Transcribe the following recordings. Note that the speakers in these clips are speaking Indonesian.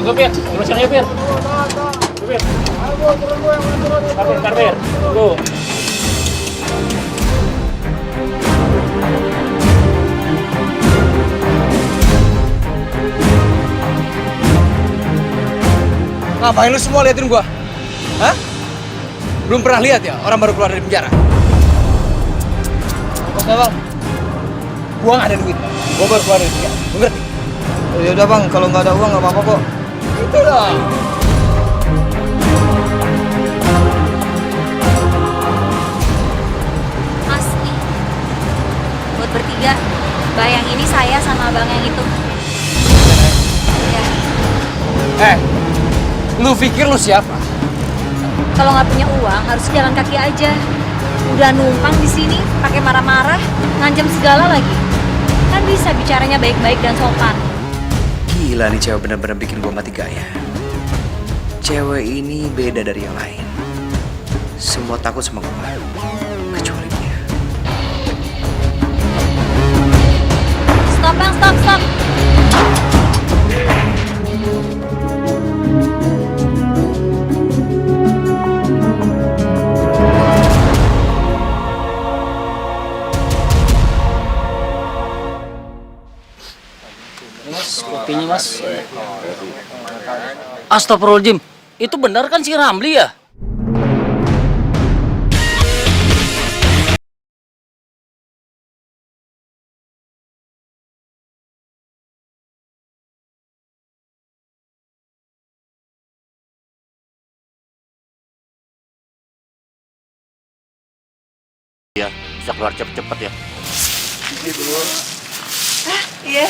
Tunggu, Pir. Urusan aja, Pir. Tunggu, Pir. Bentar, Pir. Tunggu. Ngapain lu semua liatin gua? Hah? Belum pernah lihat ya orang baru keluar dari penjara? Oke bang, gua nggak ada duit. Gua baru keluar dari penjara. Lu ngerti? Oh, yaudah bang, kalau nggak ada uang nggak apa-apa kok. Itu dong. Mas, nih, buat bertiga, bayang ini saya sama abang yang itu. Ya, Lu pikir lu siapa? kalau nggak punya uang harus jalan kaki aja. Udah numpang di sini, pakai marah-marah, ngancam segala lagi. Kan bisa bicaranya baik-baik dan sopan. Gila nih cewek bener-bener bikin gua mati gaya. Cewek ini beda dari yang lain. Semua takut sama gua, kecuali dia. Stop bang, stop. Mas, kopinya, Mas. Astagfirullahaladzim. Itu benar kan si Ramli ya? Ya, bisa keluar cepet-cepet ya. Iya.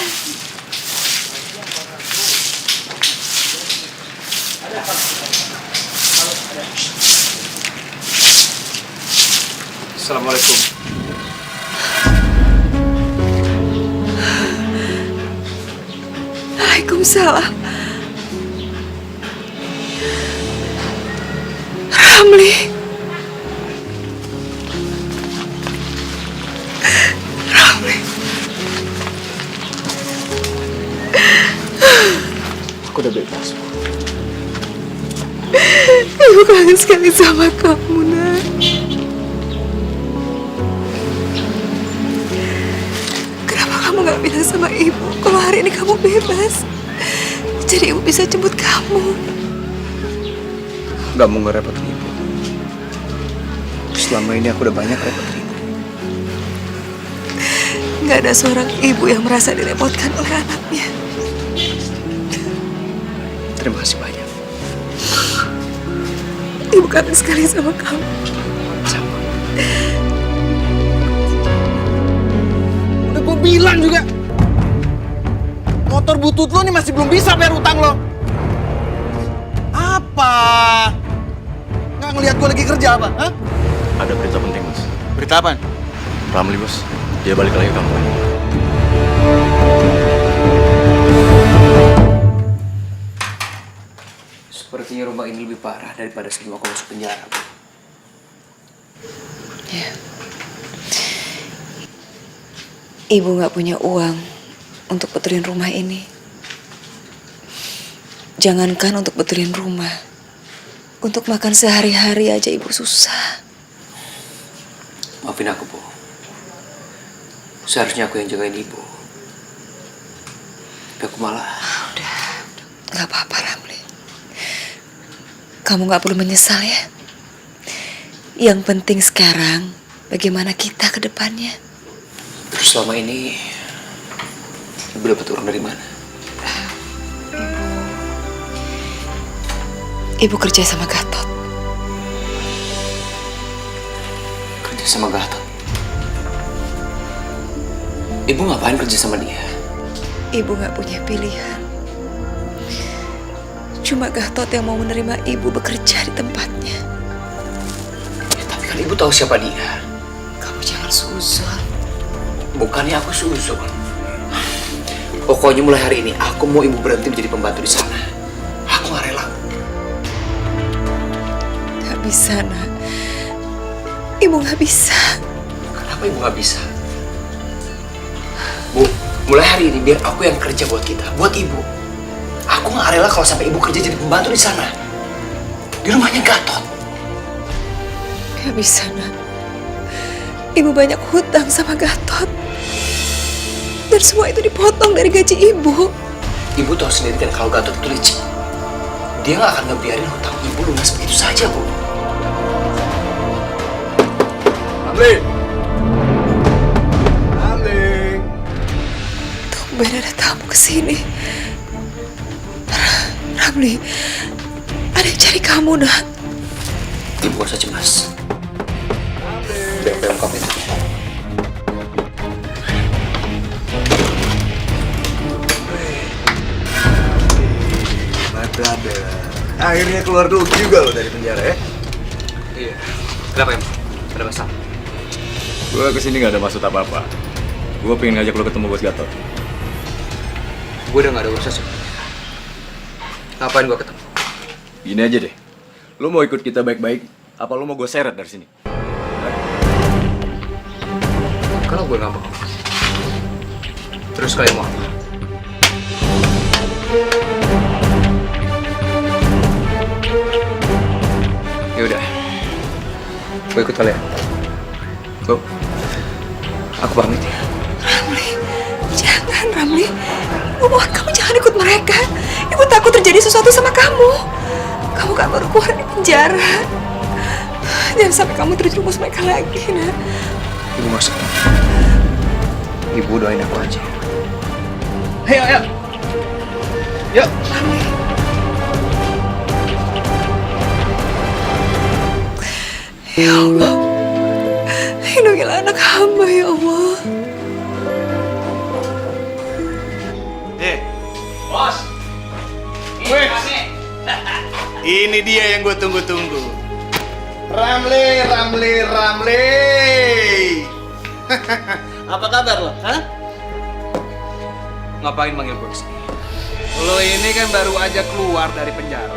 Assalamualaikum. Waalaikumsalam. Ramli. Ramli. Aku udah bebas. Ibu kangen sekali sama kamu, Nak. Kenapa kamu gak bilang sama ibu kalau hari ini kamu bebas? Jadi ibu bisa jemput kamu. Gak mau ngerepotin ibu. Selama ini aku udah banyak repotin ibu. Gak ada seorang ibu yang merasa direpotkan oleh anaknya. Terima kasih banyak. Ibu kangen sekali sama kamu. Sama. Udah gue bilang juga. Motor butut lo nih masih belum bisa bayar utang lo. Apa? Nggak ngelihat gue lagi kerja apa? Hah? Ada berita penting, Mas. Berita apa? Ramli, Bos. Dia balik lagi ke kampung. Sepertinya rumah ini lebih parah daripada sebelum aku masuk penjara. Ya. Ibu nggak punya uang untuk betulin rumah ini. Jangankan untuk betulin rumah, untuk makan sehari-hari aja ibu susah. Maafin aku, Bu. Seharusnya aku yang jagain ibu. Tapi aku malah... Udah, nggak apa-apa Ramli. Kamu nggak perlu menyesal ya. Yang penting sekarang bagaimana kita ke depannya. Terus selama ini ibu dapat uang dari mana? Ibu kerja sama Gatot. Kerja sama Gatot. Ibu ngapain kerja sama dia? Ibu nggak punya pilihan. Cuma Gatot yang mau menerima ibu bekerja di tempatnya. Ya, tapi kan ibu tahu siapa dia. Kamu jangan suzon. Bukannya aku suzon. Pokoknya mulai hari ini aku mau ibu berhenti menjadi pembantu di sana. Aku gak rela. Gak bisa, Nak. Ibu gak bisa. Kenapa ibu gak bisa? Bu, mulai hari ini biar aku yang kerja buat kita, buat ibu. Aku Aku nggak rela kalau sampai ibu kerja jadi pembantu di sana. Di rumahnya Gatot. Gak bisa, Nak. Ibu banyak hutang sama Gatot. Dan semua itu dipotong dari gaji ibu. Ibu tahu sendiri kan kalau Gatot itu licik. Dia nggak akan ngebiarin hutang ibu lunas begitu saja, Bu. Ramli! Ramli! Tumben ada tamu kesini. Ramli, ada yang cari kamu, Nak. Ibu gak usah cemas. Biar lengkap itu. Brother. Akhirnya keluar dulu juga lo dari penjara ya? Iya. Kenapa ya? Ada masalah? Gue kesini gak ada maksud apa-apa. Gue pengen ngajak lo ketemu Bos Gatot. Gue udah gak ada urusan sebenarnya. Ngapain gue ketemu? Gini aja deh. Lo mau ikut kita baik-baik, apa lo mau gue seret dari sini? Kalau gue gak mau. Terus kalian mau apa? Yaudah. Gue ikut kalian. Go. Aku pamit ya. Ramli, jangan, Ramli. Ibu mohon kamu jangan ikut mereka. Ibu takut terjadi sesuatu sama kamu. Kamu kan baru keluar dari penjara. Jangan sampai kamu terjerumus mereka lagi, Nak. Ibu gak usah. Ibu doain aku aja. Ayo, ayo. Yuk. Ramli. Ya Allah, lindungilah anak hamba ya Allah. Bos, ini dia yang gue tunggu-tunggu. Ramli. Apa kabar lo? Hah? Ngapain manggil gue kesini? Lo ini kan baru aja keluar dari penjara.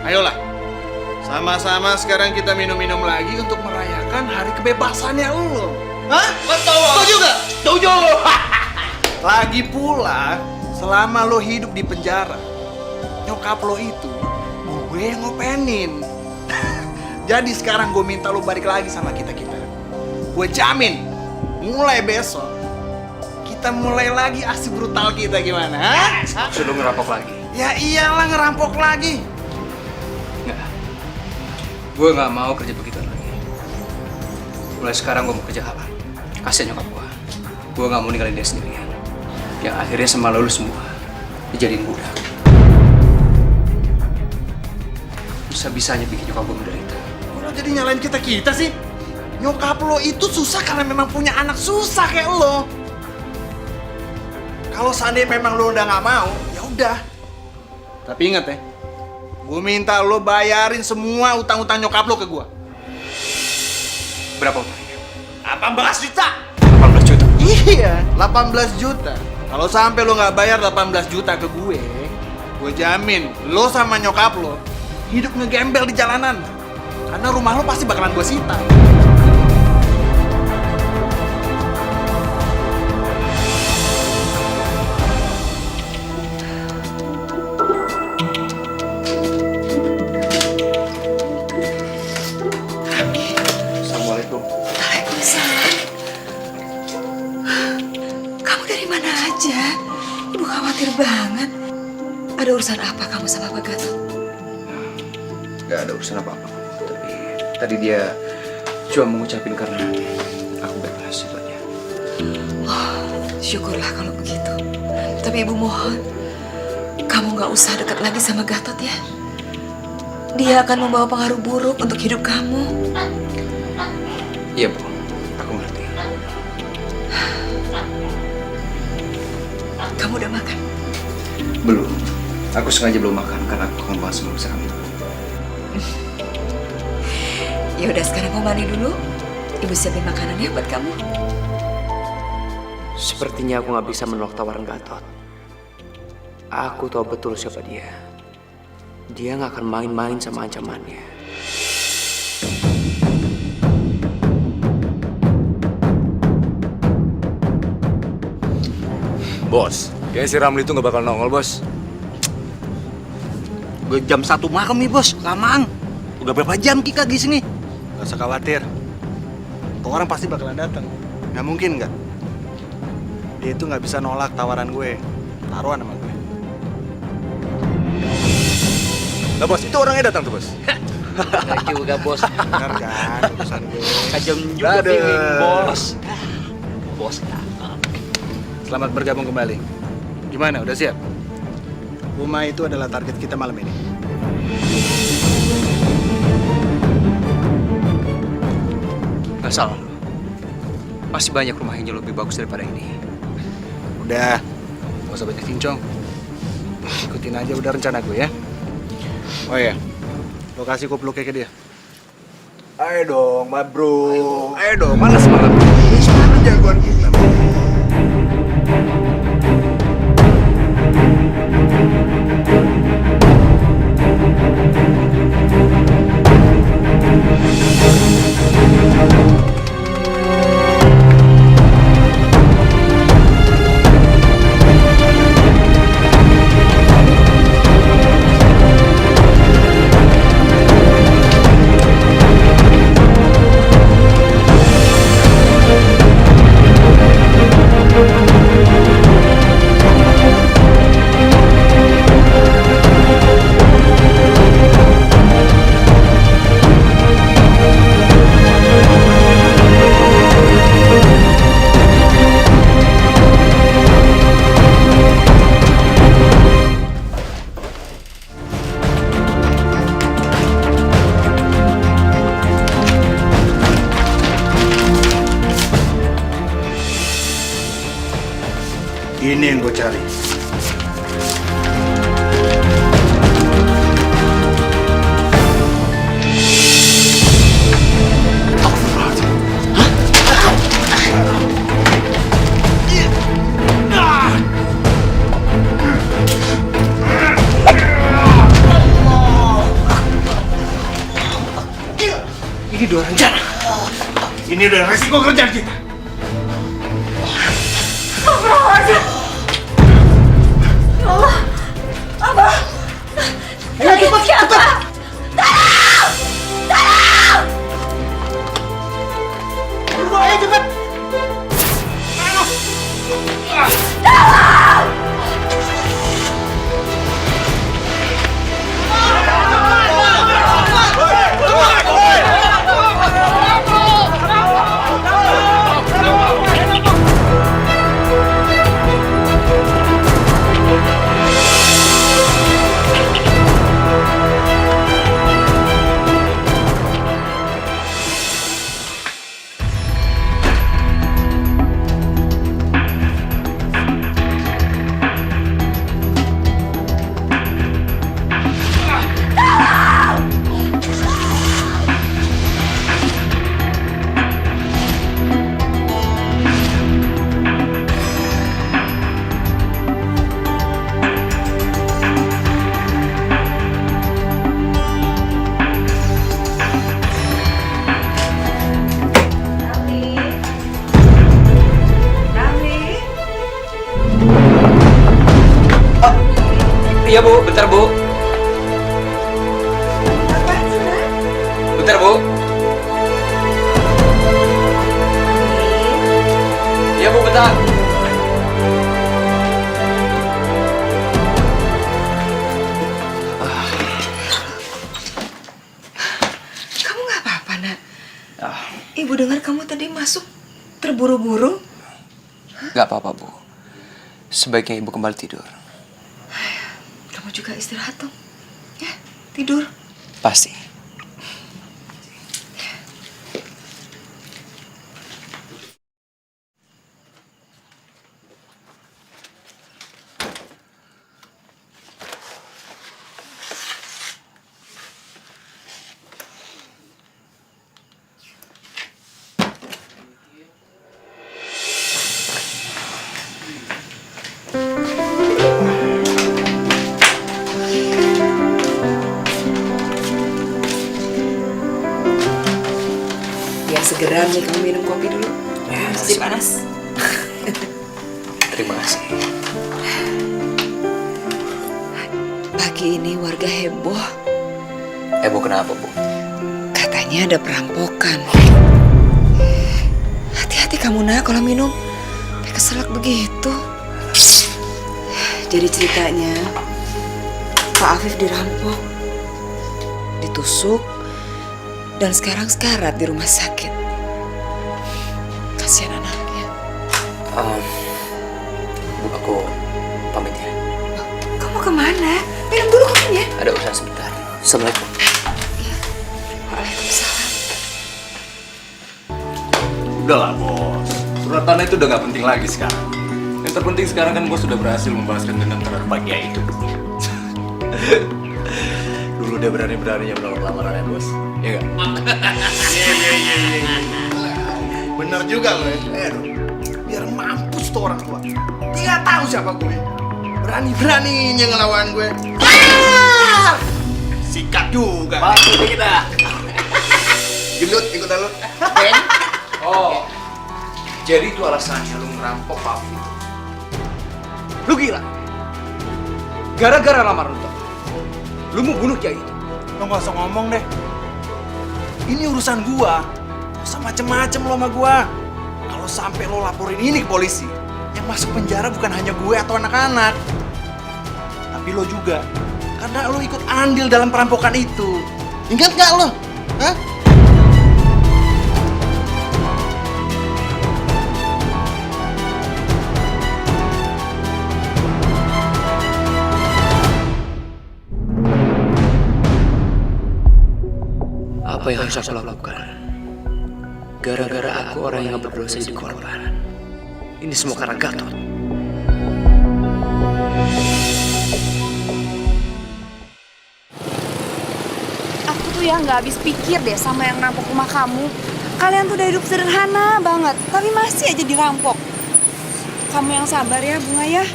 Ayolah, sama-sama sekarang kita minum-minum lagi untuk merayakan hari kebebasannya lo. Hah? Betul. Setuju gak? Setuju. Lagi pula, selama lo hidup di penjara, nyokap lo itu gue yang ngopenin. Jadi sekarang gue minta lo balik lagi sama kita-kita. Gue jamin, mulai besok kita mulai lagi aksi brutal kita gimana? Hah? Sudah ngerampok lagi? Ya iyalah ngerampok lagi. Nggak. Gue nggak mau kerja begitu lagi. Mulai sekarang gue mau kerja halal. Kasian nyokap gue. Gue nggak mau ninggalin dia sendirian. Yang akhirnya sama lu semua dijadiin budak. Bisa-bisanya bikin nyokap gue menderita. Lo jadi nyalain kita sih? Nyokap lo itu susah karena memang punya anak susah kayak lo. Kalau seandainya memang lo udah nggak mau, ya udah. Tapi ingat ya, gue minta lo bayarin semua utang-utang nyokap lo ke gue. Berapa utangnya? 18 juta. 18 juta. Iya, 18 juta. Kalau sampai lo nggak bayar 18 juta ke gue jamin lo sama nyokap lo hidup ngegembel di jalanan. Karena rumah lo pasti bakalan gue sita. Assalamualaikum. Waalaikumsalam. Kamu dari mana aja? Ibu khawatir banget. Ada urusan apa kamu sama Pak Gatot? Gak ada urusan apa-apa. Tapi tadi dia cuma mengucapin karena aku bebas itu aja. Oh, syukurlah kalau begitu. Tapi ibu mohon, kamu gak usah dekat lagi sama Gatot ya. Dia akan membawa pengaruh buruk untuk hidup kamu. Iya, Bu. Aku ngerti. Kamu udah makan? Belum. Aku sengaja belum makan karena aku kangen banget sama masakan itu. Ya udah sekarang kamu mandi dulu. Ibu siapin makanan ya buat kamu. Sepertinya aku nggak bisa menolak tawaran Gatot. Aku tahu betul siapa dia. Dia nggak akan main-main sama ancamannya. Bos, kayaknya si Ramli itu nggak bakal nongol, Bos. Udah jam 1 malam nih bos, lamang. Udah berapa jam kita di sini? Gak usah khawatir. Tuh orang pasti bakalan datang. Nggak mungkin nggak? Dia itu nggak bisa nolak tawaran gue. Taruhan sama gue. Nah bos, itu orangnya datang tuh bos. Gak juga bos. Benar kan urusan gue. Kajem juga Dadah. feeling bos. Bos Selamat bergabung kembali. Gimana, udah siap? Rumah itu adalah target kita malam ini. Gak salah lo. Masih banyak rumah yang jauh lebih bagus daripada ini. Udah, gak usah banyak cincong. Ikutin aja udah rencana gue ya. Oh iya, lokasi kupluknya ke dia. Ayo dong, ma bro. Ayo dong, mana semangat? Ini semangat jagoan kita. Ini yang gue cari. Ini udah rencana. Ini udah resiko kerjaan kita. Ayo cepat, cepat. Ayo cepat. Iya bu, bentar bu. Bentar bu. Iya bu, bentar. Kamu nggak apa-apa, Nak? Ibu dengar kamu tadi masuk terburu-buru. Gak apa-apa bu. Sebaiknya ibu kembali tidur. Kamu juga istirahat dong. Ya, tidur. Pasti. Segera nih kamu minum kopi dulu. Ya, Masih panas. Terima kasih. Pagi Pagi ini warga heboh. Heboh kenapa, Bu? Katanya ada perampokan. Hati-hati kamu nak kalau minum. Kayak keselak begitu. Jadi ceritanya Pak Afif dirampok, ditusuk, dan sekarang sekarat di rumah sakit. Kasihan anaknya. Bu, aku pamit ya. Kamu kemana? Minum dulu kopinya. Ada urusan sebentar. Assalamualaikum. Waalaikumsalam. Udahlah bos, surat tanah itu udah gak penting lagi sekarang. Yang terpenting sekarang kan bos sudah berhasil membalaskan dendam terhadap Pak Kiai itu. Dulu dia berani-beraninya menolak lamarannya bos, ya gak? Iya. Bener juga lo ya. Biar mampus tuh orang tua. Dia nggak tahu siapa gue. Berani-beraninya ngelawan gue. Sikat juga. Masuk kita. Gelut ikutan lo. Oh, jadi itu alasannya lu ngerampok Pak Afif. Lu gila? Gara-gara lamaran lu, lu mau bunuh Kiai itu? Lo nggak usah ngomong deh. Ini urusan gua. Gak usah macem-macem lo sama gua. Kalau sampai lo laporin ini ke polisi, yang masuk penjara bukan hanya gue atau anak-anak, tapi lo juga. Karena lo ikut andil dalam perampokan itu. Ingat gak lo? Hah? Apa yang harus aku lakukan? Gara-gara aku orang yang gak berdosa jadi korban. Ini semua karena Gatot. Aku tuh ya nggak habis pikir deh sama yang rampok rumah kamu. Kalian tuh udah hidup sederhana banget, tapi masih aja dirampok. Kamu yang sabar ya, Bunga ya.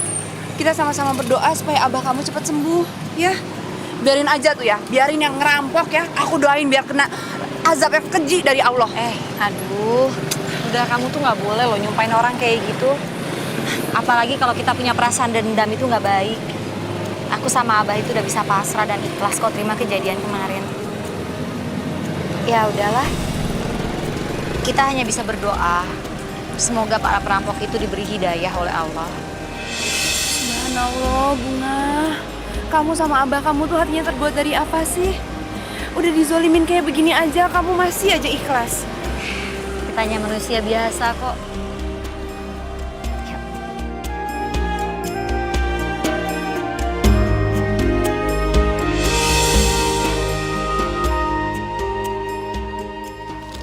Kita sama-sama berdoa supaya abah kamu cepat sembuh, ya. Biarin aja tuh ya, biarin yang ngerampok ya. Aku doain biar kena azab yang keji dari Allah. Aduh, udah kamu tuh nggak boleh loh nyumpain orang kayak gitu. Apalagi kalau kita punya perasaan dendam itu nggak baik. Aku sama Abah itu udah bisa pasrah dan ikhlas kok terima kejadian kemarin. Ya udahlah, kita hanya bisa berdoa. Semoga para perampok itu diberi hidayah oleh Allah. Subhanallah, Bunga. Kamu sama abah kamu tuh hatinya terbuat dari apa sih? Udah dizolimin kayak begini aja, kamu masih aja ikhlas. Kita hanya manusia biasa kok.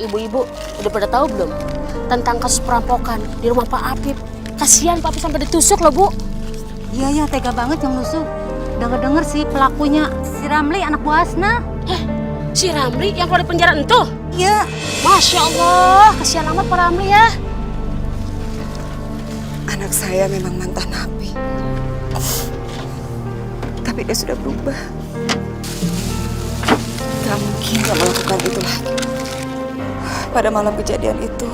Ibu-ibu udah pada tahu belum tentang kasus perampokan di rumah Pak Afif? Kasihan Pak Afif sampai ditusuk loh, Bu. Iya, tega banget yang nusuk. Dengar-dengar sih pelakunya si Ramli, anak buah Asna. Si Ramli yang keluar dari penjara itu? Iya. Masya Allah, kasihan amat Pak Ramli ya. Anak saya memang mantan napi. Tapi dia sudah berubah. Gak mungkin dia melakukan itu lagi. Pada malam kejadian itu,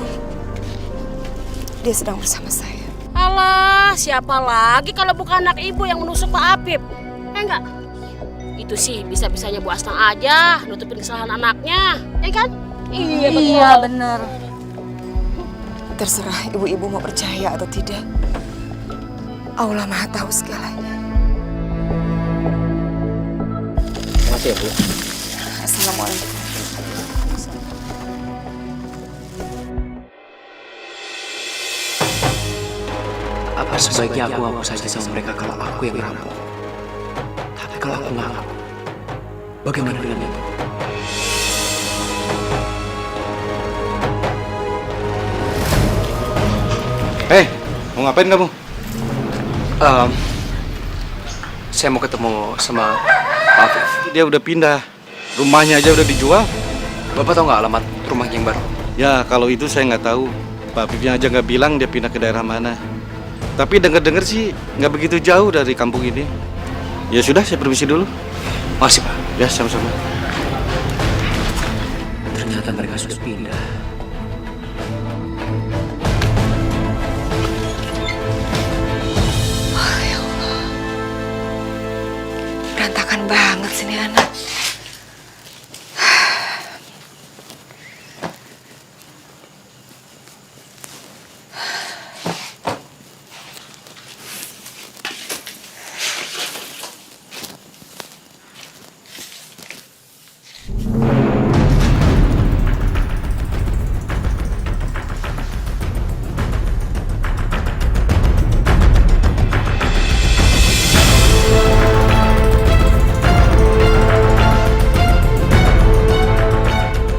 dia sedang bersama saya. Alah, siapa lagi kalau bukan anak ibu yang menusuk Pak Afif? Enggak? Itu sih bisa-bisanya Bu Asna aja nutupin kesalahan anaknya, ya kan? Iya, betul. Iya, bener. Terserah ibu-ibu mau percaya atau tidak. Allah Maha tahu segalanya. Terima kasih ya, Bu. Assalamualaikum. Apa sebaiknya aku ngaku saja sama mereka kalau aku yang ngerampok? Tapi kalau aku ngaku, bagaimana dengan itu? Mau ngapain kamu? Saya mau ketemu sama Pak Afif. Dia udah pindah, rumahnya aja udah dijual. Bapak tahu nggak alamat rumahnya yang baru? Ya kalau itu saya nggak tahu. Pak Afifnya aja nggak bilang dia pindah ke daerah mana. Tapi denger-denger sih nggak begitu jauh dari kampung ini. Ya sudah, saya permisi dulu. Masih, Pak. Ya, sama-sama. Ternyata mereka sudah pindah. Berantakan banget sih nih anak.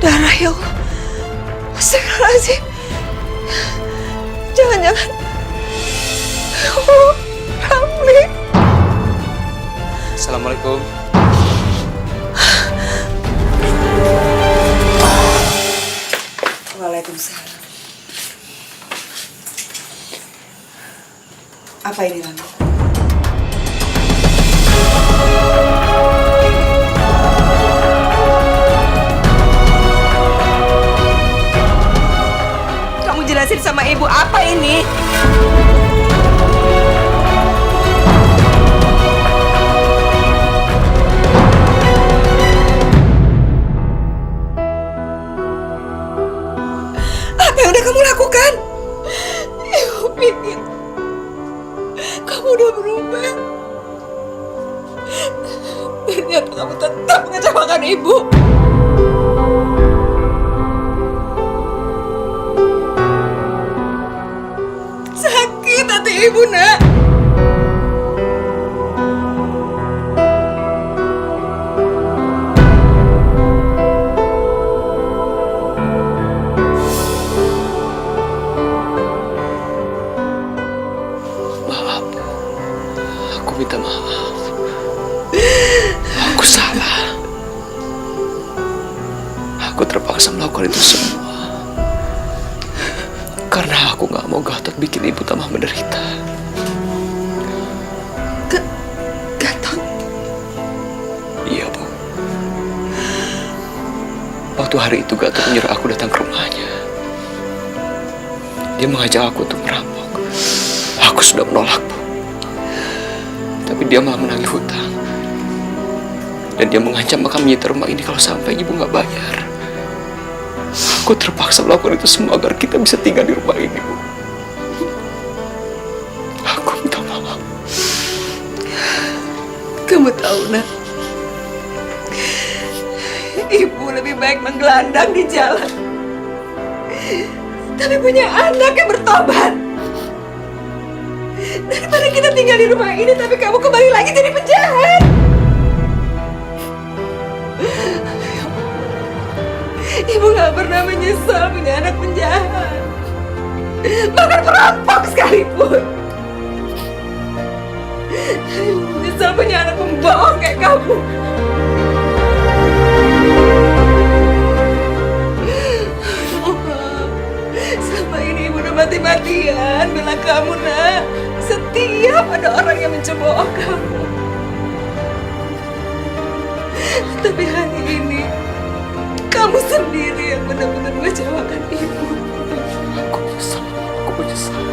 Darah ya Allah. Astagfirullahaladzim. Jangan-jangan. Ya Allah, Ramli. Assalamualaikum. Waalaikumsalam. Apa ini, Ramli? Kamu jelasin sama ibu apa ini? Apa yang udah kamu lakukan? Ibu pikir kamu udah berubah. Ternyata kamu tetap mengecewakan ibu. Sakit hati ibu, nak. Maaf. Aku minta maaf. Aku salah. Aku terpaksa melakukan itu semua. Karena aku gak mau Gatot bikin ibu tambah menderita. Gatot? Iya, Bu. Waktu hari itu Gatot menyuruh aku datang ke rumahnya. Dia mengajak aku untuk merampok. Aku sudah menolak, Bu. Tapi dia malah menagih hutang. Dan dia mengancam akan menyita rumah ini kalau sampai ibu gak bayar. Aku terpaksa melakukan itu semua agar kita bisa tinggal di rumah ini, Bu. Aku minta maaf. Kamu tahu, nak, ibu lebih baik menggelandang di jalan tapi punya anak yang bertobat daripada kita tinggal di rumah ini tapi kamu kembali lagi jadi penjahat. Ibu gak pernah menyesal punya anak penjahat, bahkan perampok sekalipun. Ibu menyesal punya anak pembohong kayak kamu. Selama ini ibu udah mati-matian bela kamu, nak. Setiap ada orang yang mencemooh kamu. Tapi hari ini kamu sendiri yang benar-benar mengecewakan ibu. Aku menyesal. Aku menyesal.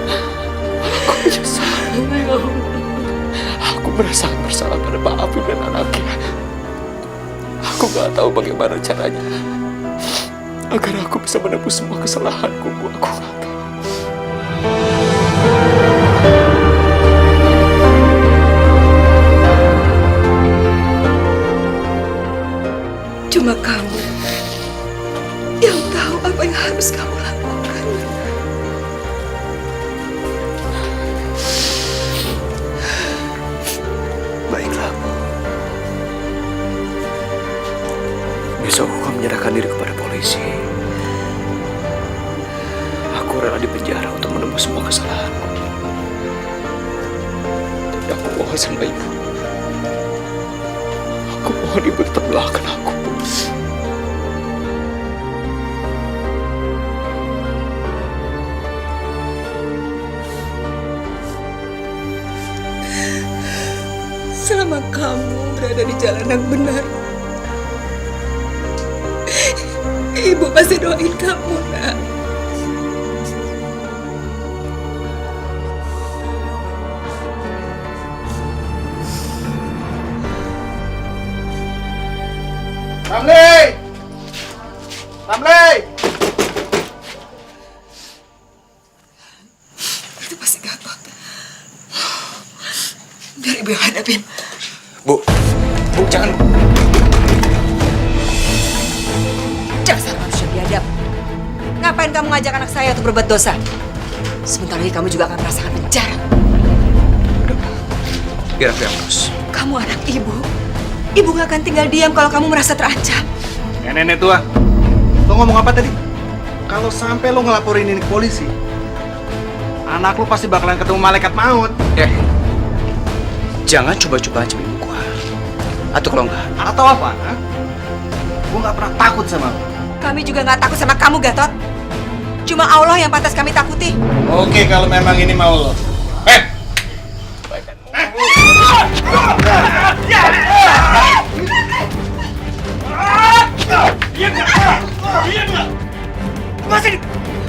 Aku menyesal. Aku merasa bersalah pada Pak Afif dan anaknya. Aku gak tahu bagaimana caranya agar aku bisa menebus semua kesalahanku, Bu. Aku gak tahu. Cuma kamu yang tahu apa yang harus kamu lakukan. Baiklah, Bu. Besok aku akan menyerahkan diri kepada polisi. Aku rela di penjara untuk menembus semua kesalahanku. Tapi aku mohon sama ibu. Aku mohon ibu tetap doakan aku, Bu. Selama kamu berada di jalan yang benar, ibu pasti doain kamu, nak. Ibu yang hadapin. Bu, jangan. Dasar manusia biadab. Ngapain kamu ngajak anak saya untuk berbuat dosa? Sebentar lagi kamu juga akan merasakan penjara. Biar aku yang urus. Kamu anak ibu. Ibu gak akan tinggal diam kalau kamu merasa terancam. Nenek tua, lo ngomong apa tadi? Kalau sampai lo ngelaporin ini ke polisi, anak lo pasti bakalan ketemu malaikat maut. Jangan coba-coba ancam ibu gua. Atau kalau enggak. Atau apa? Gue gak pernah takut sama lo. Kami juga gak takut sama kamu, Gatot. Cuma Allah yang pantas kami takuti. Oke, kalau memang ini mau lo. Masih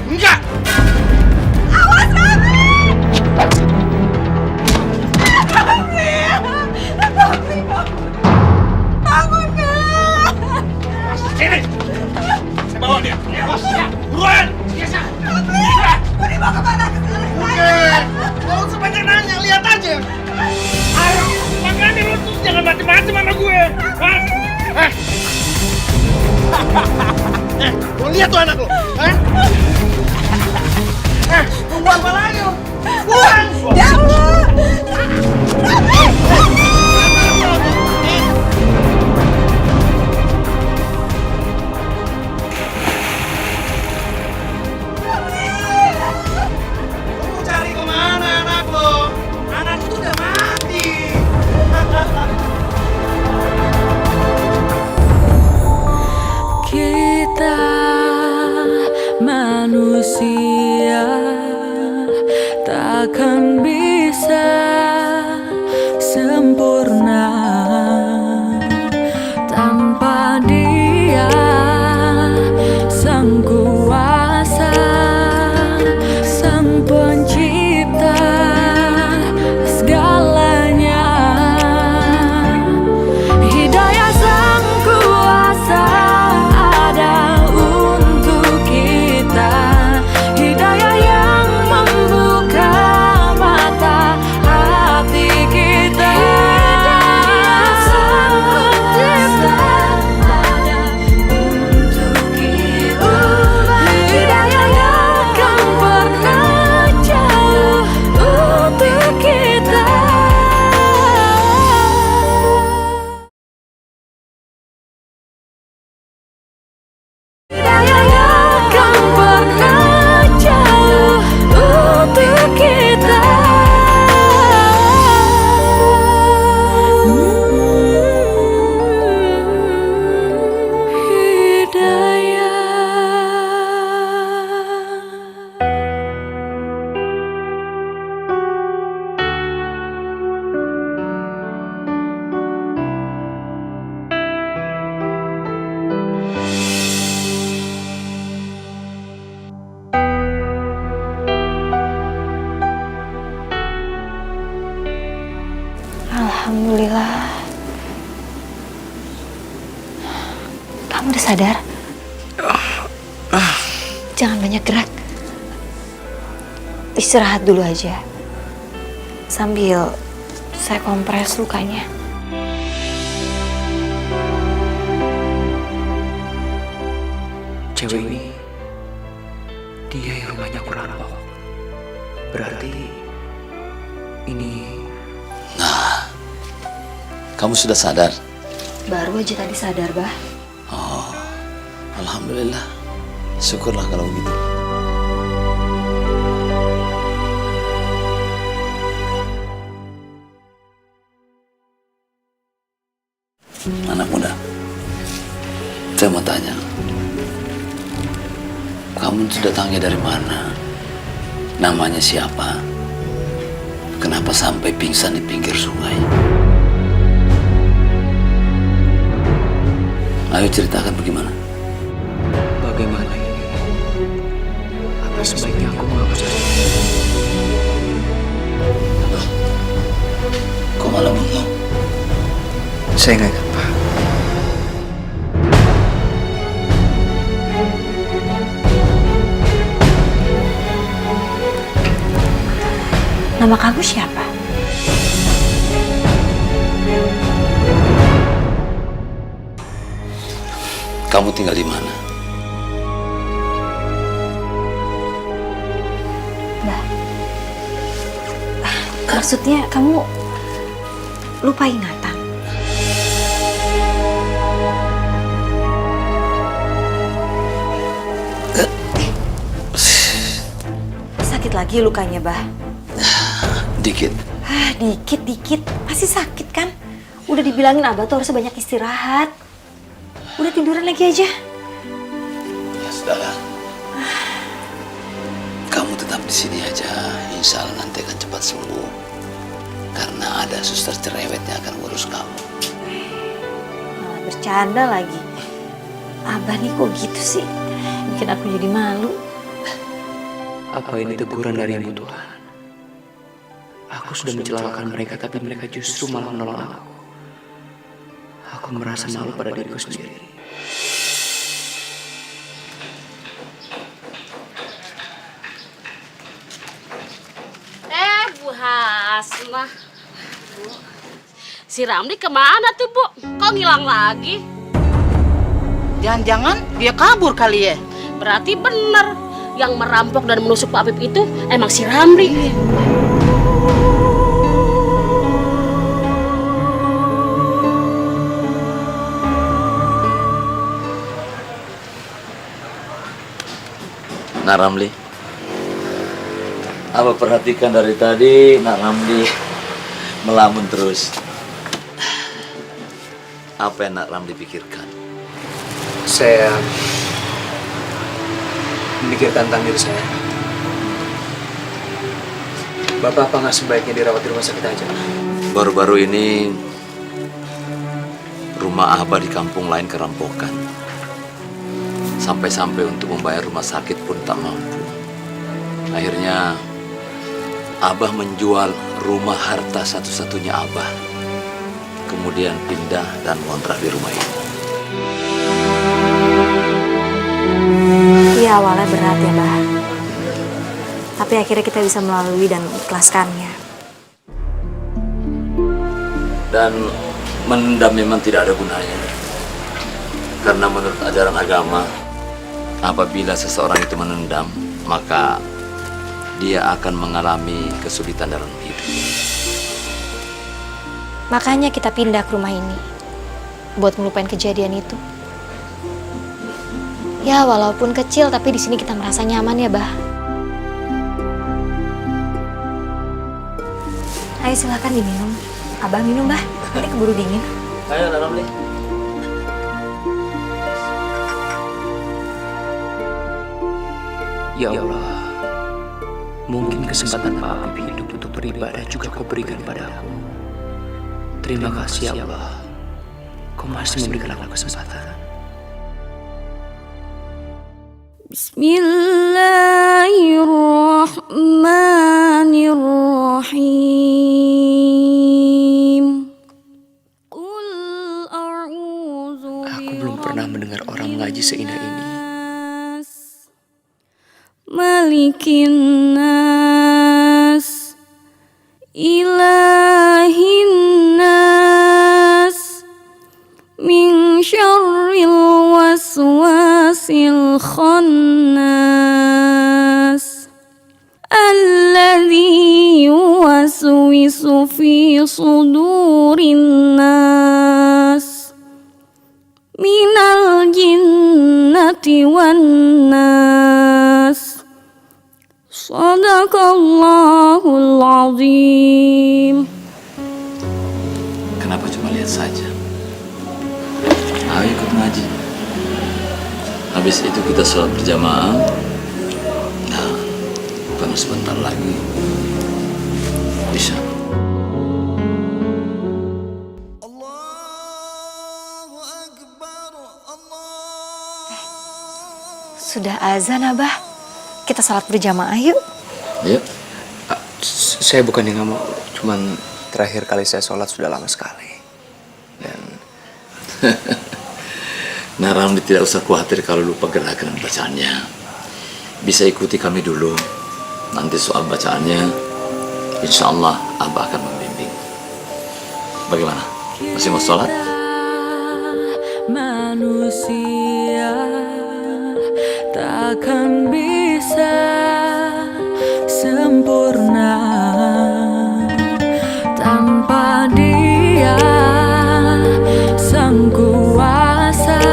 enggak. Awas, Rami! Rami! Bangun, Kak! Sini. Saya bawa dia. Buruan. Rami! Mau dibawa kemana? Gak usah banyak nanya, lihat aja. Ayo, makanya lu tuh jangan macem-macem sama gue. Lo lihat tuh anak lo. Lo buang apa lagi lo? Buang! Ya Allah! Lo cari kemana anak lo? Anak lo tuh udah mati. Kita manusia takkan bisa sempurna tanpa Dia Sang Kuasa, Sang Pencipta segalanya. Hidayah Sang Kuasa ada untuk kita, hidayah yang membuka mata hati kita. Hidayah Sang Pencipta ada untuk kita, hidayah yang akan pernah jauh untuk kita. Hidayah yang akan pernah jauh untuk kita. Alhamdulillah. Kamu udah sadar? Jangan banyak gerak. Istirahat dulu aja. Sambil saya kompres lukanya. Cewek ini, dia yang rumahnya aku rampok. Berarti ini. Kamu sudah sadar? Baru aja tadi sadar, Bah. Oh, alhamdulillah. Syukurlah kalau begitu. Anak muda, saya mau tanya. Kamu itu datangnya dari mana? Namanya siapa? Kenapa sampai pingsan di pinggir sungai? Ayo ceritakan bagaimana. Bagaimana ini? Apa sebaiknya aku menghapus saja? Kok malah bengong? Saya nggak ingat, Pak. Nama kamu siapa? kamu tinggal di mana? Bah, maksudnya kamu lupa ingatan? Sakit lagi lukanya, Bah? Dikit. Dikit. Pasti sakit kan? Udah dibilangin Abah tuh harusnya banyak istirahat. Udah tiduran lagi aja. Ya sudahlah. Kamu tetap di sini aja. Insya Allah nanti akan cepat sembuh. Karena ada suster cerewet yang akan ngurus kamu. Malah bercanda lagi. Abah nih kok gitu sih? Bikin aku jadi malu. Apa ini teguran dari Ibu Tuhan? Aku sudah mencelakakan mereka, tapi mereka justru malah menolong aku. Aku merasa malu pada diriku sendiri. Bu Hasna. Si Ramli kemana tuh, Bu? Kok ngilang lagi? Jangan-jangan dia kabur kali ya? Berarti bener. Yang merampok dan menusuk Pak Apip itu emang si Ramli. Nak Ramli, apa perhatikan dari tadi Nak Ramli melamun terus. Apa yang Nak Ramli pikirkan? Saya memikirkan tentang diri saya. Bapak apa nggak sebaiknya dirawat di rumah sakit aja? Baru-baru ini rumah Abah di kampung lain kerampokan. Sampai-sampai untuk membayar rumah sakit pun tak mampu. Akhirnya Abah menjual rumah harta satu-satunya Abah. Kemudian pindah dan ngontrak di rumah ini. Iya, awalnya berat ya, Bah. Tapi akhirnya kita bisa melalui dan mengikhlaskannya. Dan menendam memang tidak ada gunanya. Karena menurut ajaran agama, apabila seseorang itu menendam, maka dia akan mengalami kesulitan dalam hidup. Makanya kita pindah ke rumah ini. Buat melupain kejadian itu. Ya, walaupun kecil, tapi di sini kita merasa nyaman ya, Bah. Ayo silakan diminum. Abah minum, Bah. Nanti keburu dingin. Ayo, Ramli. Ya Allah, mungkin kesempatan Pak Apip hidup untuk beribadah juga Kau berikan padaku. Terima kasih ya Allah, Kau masih memberikan aku kesempatan. Bismillahirrahmanirrahim. Aku belum pernah mendengar orang mengaji seindah ini. Malikin nas, ilahin nas, min syarril waswasil khannas, alladzi yuwaswisu fi sudurin nas, minal jinnati wan nas. Sadaqallahul azim. Kenapa cuma lihat saja? Ayo ikut ngaji. Habis itu kita sholat berjamaah. Nah, bukan sebentar lagi bisa. Sudah azan, Abah. Kita salat berjamaah yuk. Yuk. Saya bukannya nggak mau, cuman terakhir kali saya sholat sudah lama sekali. Dan Nah, Ramli tidak usah khawatir kalau lupa gerakan bacaannya. Bisa ikuti kami dulu. Nanti soal bacaannya, insya Allah Abah akan membimbing. Bagaimana? Masih mau sholat? Manusia takkan bisa sempurna tanpa Dia, Sang Kuasa,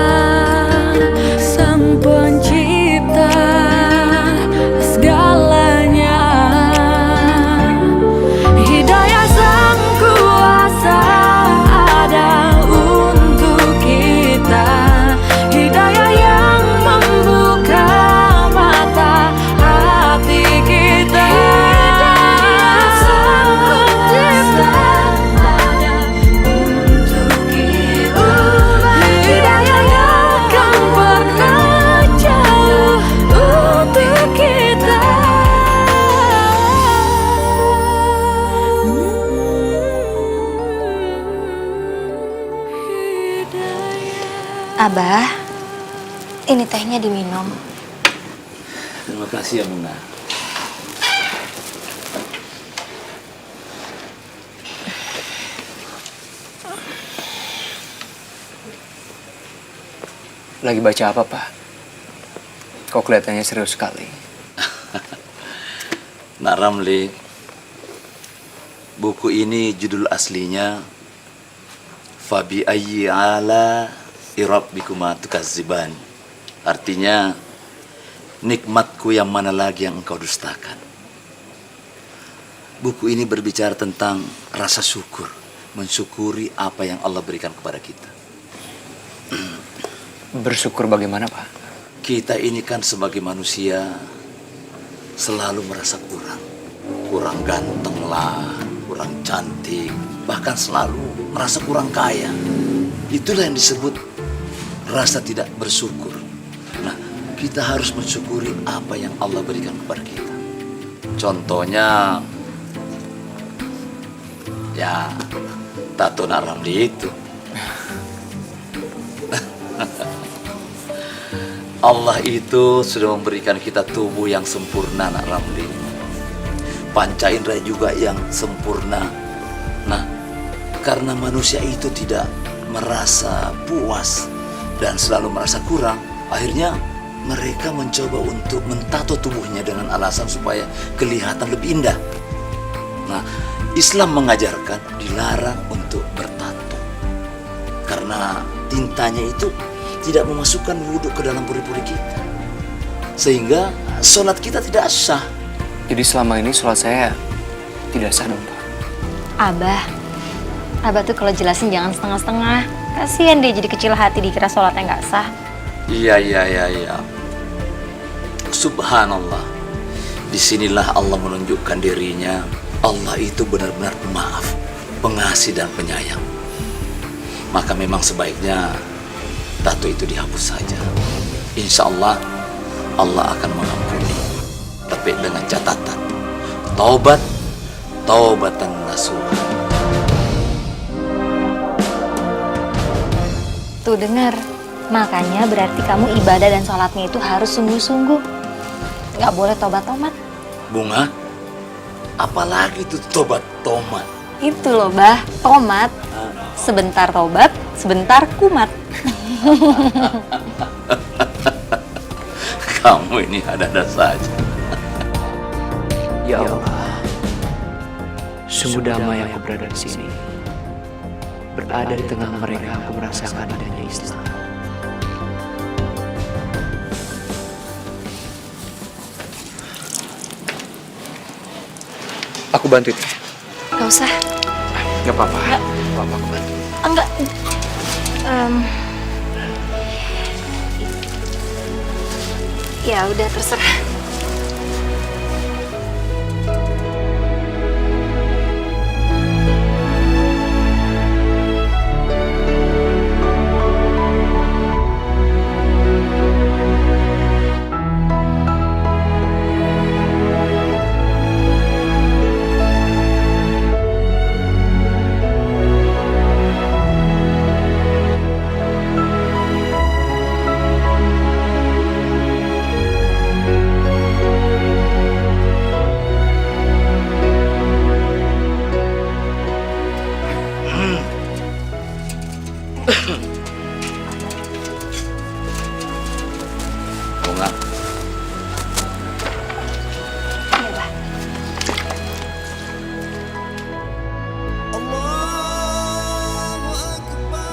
Sang Pencipta segalanya. Hidayah Sang Kuasa ada untuk kita, hidayah yang membuka mata hati kita. Hidayah Sang Pencipta ada untuk kita, hidayah yang akan pernah jauh untuk kita. Abah, ini tehnya diminum. Terima kasih ya Muna. Lagi baca apa, Pak? Kok kelihatannya serius sekali? Nak Ramli, buku ini judul aslinya Fabi ayyi ala rabbikuma tukazziban. Artinya, nikmatku yang mana lagi yang engkau dustakan. Buku ini berbicara tentang rasa syukur, mensyukuri apa yang Allah berikan kepada kita. Bersyukur bagaimana, Pak? Kita ini kan sebagai manusia selalu merasa kurang. Kurang ganteng lah, kurang cantik, bahkan selalu merasa kurang kaya. Itulah yang disebut rasa tidak bersyukur. Nah, kita harus mensyukuri apa yang Allah berikan kepada kita. Contohnya, ya, tato Nak Ramli itu. Allah itu sudah memberikan kita tubuh yang sempurna, Nak Ramli. Panca indera juga yang sempurna. Nah, karena manusia itu tidak merasa puas dan selalu merasa kurang, akhirnya mereka mencoba untuk mentato tubuhnya dengan alasan supaya kelihatan lebih indah. Nah, Islam mengajarkan dilarang untuk bertato karena tintanya itu tidak memasukkan wudhu ke dalam puri-puri kita, sehingga sholat kita tidak sah. Jadi selama ini sholat saya tidak sah dong, Pak? Abah tuh kalau jelasin jangan setengah-setengah. Kasian dia jadi kecil hati dikira sholatnya nggak sah. Iya. Subhanallah. Disinilah Allah menunjukkan dirinya. Allah itu benar-benar pemaaf, pengasih dan penyayang. Maka memang sebaiknya tato itu dihapus saja. Insya Allah, Allah akan mengampuni. Tapi dengan catatan, taubatan nasuha. Tuh dengar, makanya berarti kamu ibadah dan sholatnya itu harus sungguh-sungguh. Nggak boleh tobat-tomat. Bunga, apalagi itu tobat-tomat? Itu loh, Bah, tomat. Sebentar tobat, sebentar kumat. Kamu ini ada-ada saja. Ya Allah, sungguh damai aku berada di sini. Berada di tengah mereka, aku merasakan adanya Islam. Aku bantu itu. Gak usah. Gak apa-apa. Gak apa-apa, aku bantu. Enggak. Ya udah terserah.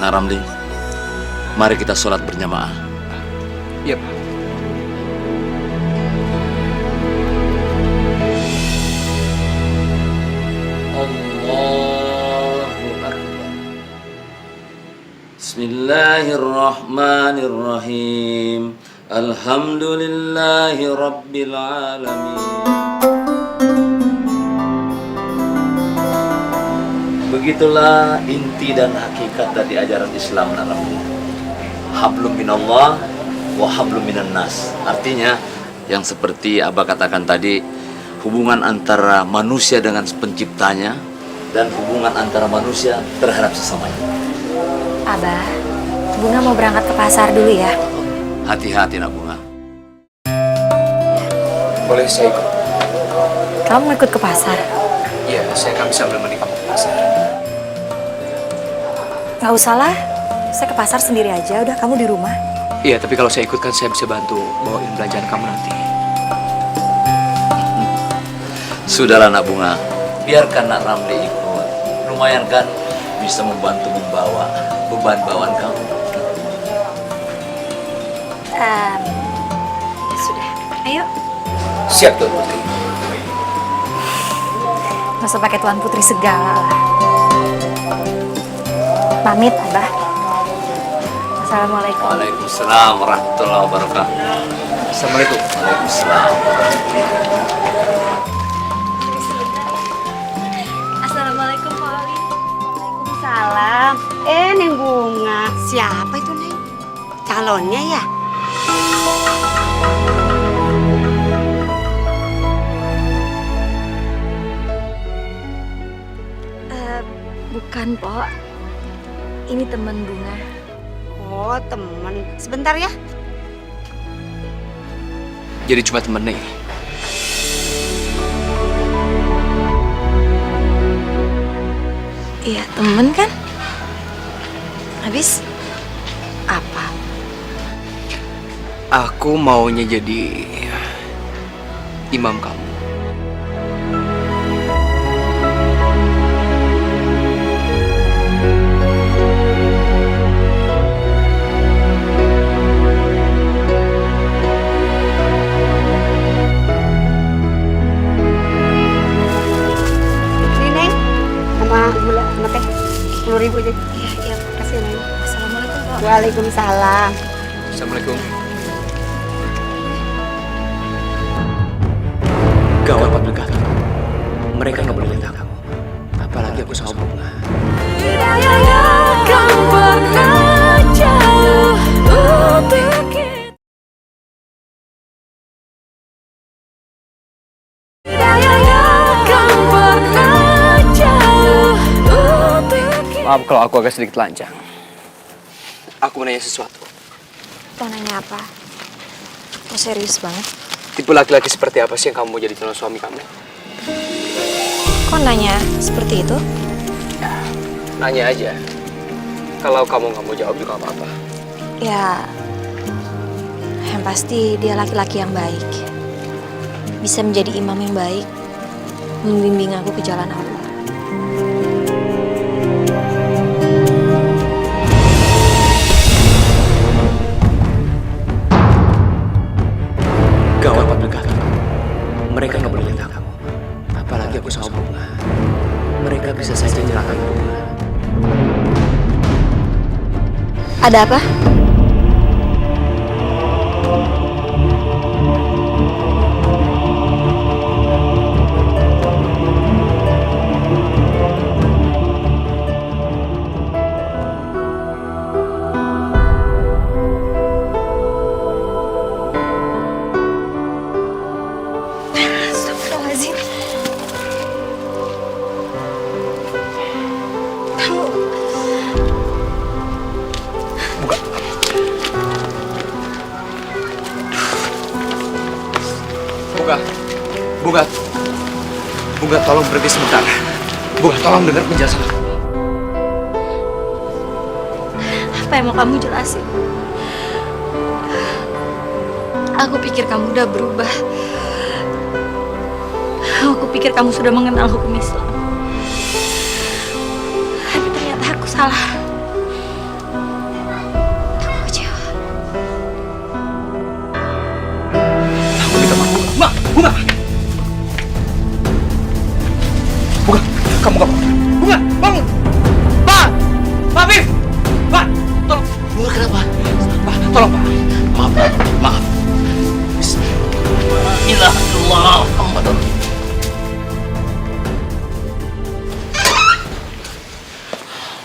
Nah Ramli, mari kita sholat berjamaah. Iya, Pak. Allahu Akbar. Bismillahirrahmanirrahim. Alhamdulillahi Rabbil Alamin. Begitulah inti dan hakikat dari ajaran Islam, Ramli. Hablum minallah wa hablum minan nas. Artinya yang seperti Abah katakan tadi, hubungan antara manusia dengan penciptanya dan hubungan antara manusia terhadap sesamanya. Abah, Bunga mau berangkat ke pasar dulu ya. Hati-hati nak Bunga. Boleh saya ikut? Kamu mau ikut ke pasar? Iya, saya akan bisa menemani kamu ke pasar. Nggak usah lah, saya ke pasar sendiri aja, udah kamu di rumah. Iya, tapi kalau saya ikut kan saya bisa bantu bawain belanjaan kamu nanti. Sudahlah nak Bunga, biarkan nak Ramli ikut. Lumayan kan bisa membantu membawa beban bawaan kamu. Sudah, ayo. Siap, Tuan Putri. Nggak usah pakai Tuan Putri segala lah. Pamit, Abah. Assalamualaikum. Waalaikumsalam warahmatullahi wabarakatuh. Assalamualaikum. Waalaikumsalam. Assalamualaikum, Pak Oli. Waalaikumsalam. Neng Bunga. Siapa itu, Neng? Calonnya ya? Bukan, Pok. Ini teman Bunga. Oh, temen. Sebentar ya. Jadi cuma temen nih. Iya, temen kan? Habis apa? Aku maunya jadi imam kamu. Ini, Neng. Sama gula, sama teh. 10.000 aja. Iya, iya. Kasih, Neng. Assalamualaikum, Pak. Waalaikumsalam. Assalamualaikum. Gawat Pak Begat. Mereka nggak boleh lihat kamu. Apalagi aku sama Bunga. Hidayah yang kan pernah jauh untuk kita. Hidayah yang kan pernah jauh untuk kita. Maaf kalau aku agak sedikit lancang. Aku mau nanya sesuatu. Mau nanya apa? Mau serius banget? Tipe laki-laki seperti apa sih yang kamu mau jadi calon suami kamu? Kok nanya seperti itu? Nanya aja. Kalau kamu nggak mau jawab juga apa-apa. Ya, yang pasti dia laki-laki yang baik. Bisa menjadi imam yang baik, membimbing aku ke jalan Allah. Gawat Pak Begat. Mereka nggak boleh lihat kamu. Apalagi aku sama Bunga. Mereka bisa saja nyerahkan Bunga. Ada apa? Astagfirullahaladzim. Kamu Bunga, tolong berhenti sebentar. Bunga, tolong dengar penjelasan aku. apa yang mau kamu jelasin? Aku pikir kamu udah berubah. Aku pikir kamu sudah mengenal hukum Islam. Tapi ternyata aku salah. Bunga! Bunga, kamu gak apa-apa. Bunga, bangun! Pak! Pak Afif! Pak! Tolong! Bunga kenapa? Pak, tolong Pak. Maaf, Pak. Maaf. Bismillahirrahmanirrahim. Muhammad.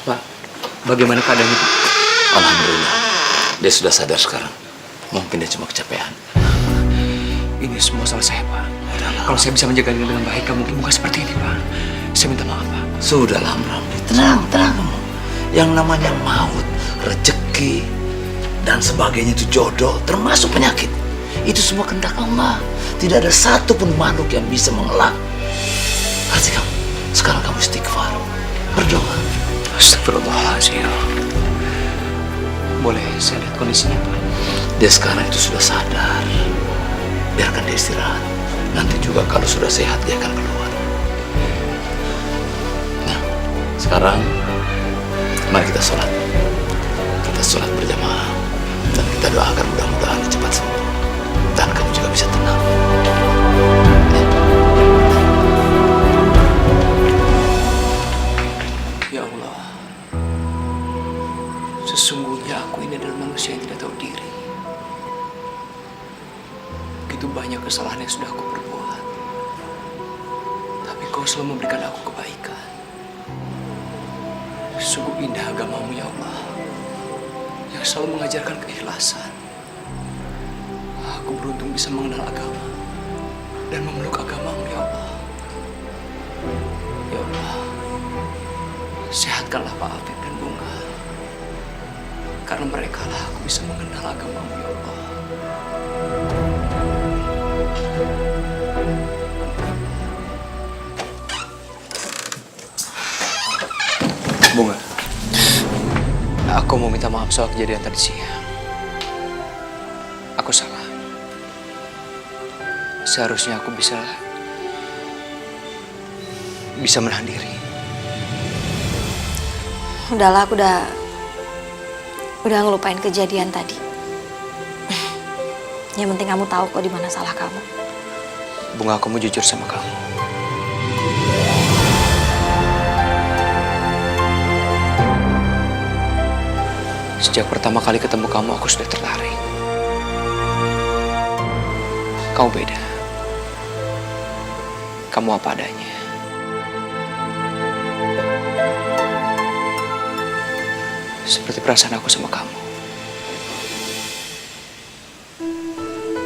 Pak, bagaimana keadaannya Pak? Alhamdulillah. Dia sudah sadar sekarang. Mungkin dia cuma kecapean. Ini semua salah saya, Pak. Kalau saya bisa menjaga dia dengan baik, mungkin bukan seperti ini, Pak. Saya minta maaf, Pak. Sudahlah, Ramli. Tenang, tenang kamu. Yang namanya maut, rezeki, dan sebagainya itu jodoh, termasuk penyakit. Itu semua kehendak Allah. Tidak ada satupun makhluk yang bisa mengelak. Hati kamu. Sekarang kamu istighfar. Berdoa. Astagfirullahaladzim. Boleh saya lihat kondisinya, Pak? Dia sekarang itu sudah sadar. Biarkan dia istirahat. Nanti juga kalau sudah sehat dia akan keluar. Nah, sekarang mari kita sholat. Kita sholat berjamaah. Dan kita doakan mudah-mudahan dia cepat sembuh. Dan kamu juga bisa tenang. Ya Allah, sesungguhnya aku ini adalah manusia yang tidak tahu diri. Begitu banyak kesalahan yang sudah aku perbuat, tapi Kau selalu memberikan aku kebaikan. Sungguh indah agamamu ya Allah, yang selalu mengajarkan keikhlasan. Aku beruntung bisa mengenal agama dan memeluk agamamu ya Allah. Ya Allah, sehatkanlah Pak Afif dan Bunga, karena mereka lah aku bisa mengenal agamamu ya Allah. Bunga, aku mau minta maaf soal kejadian tadi siang. Aku salah. Seharusnya aku bisa menahan diri. Udahlah, aku udah ngelupain kejadian tadi. Yang penting kamu tahu kok di mana salah kamu. Bunga, aku mau jujur sama kamu. Sejak pertama kali ketemu kamu, aku sudah tertarik. Kau beda. Kamu apa adanya. Seperti perasaan aku sama kamu.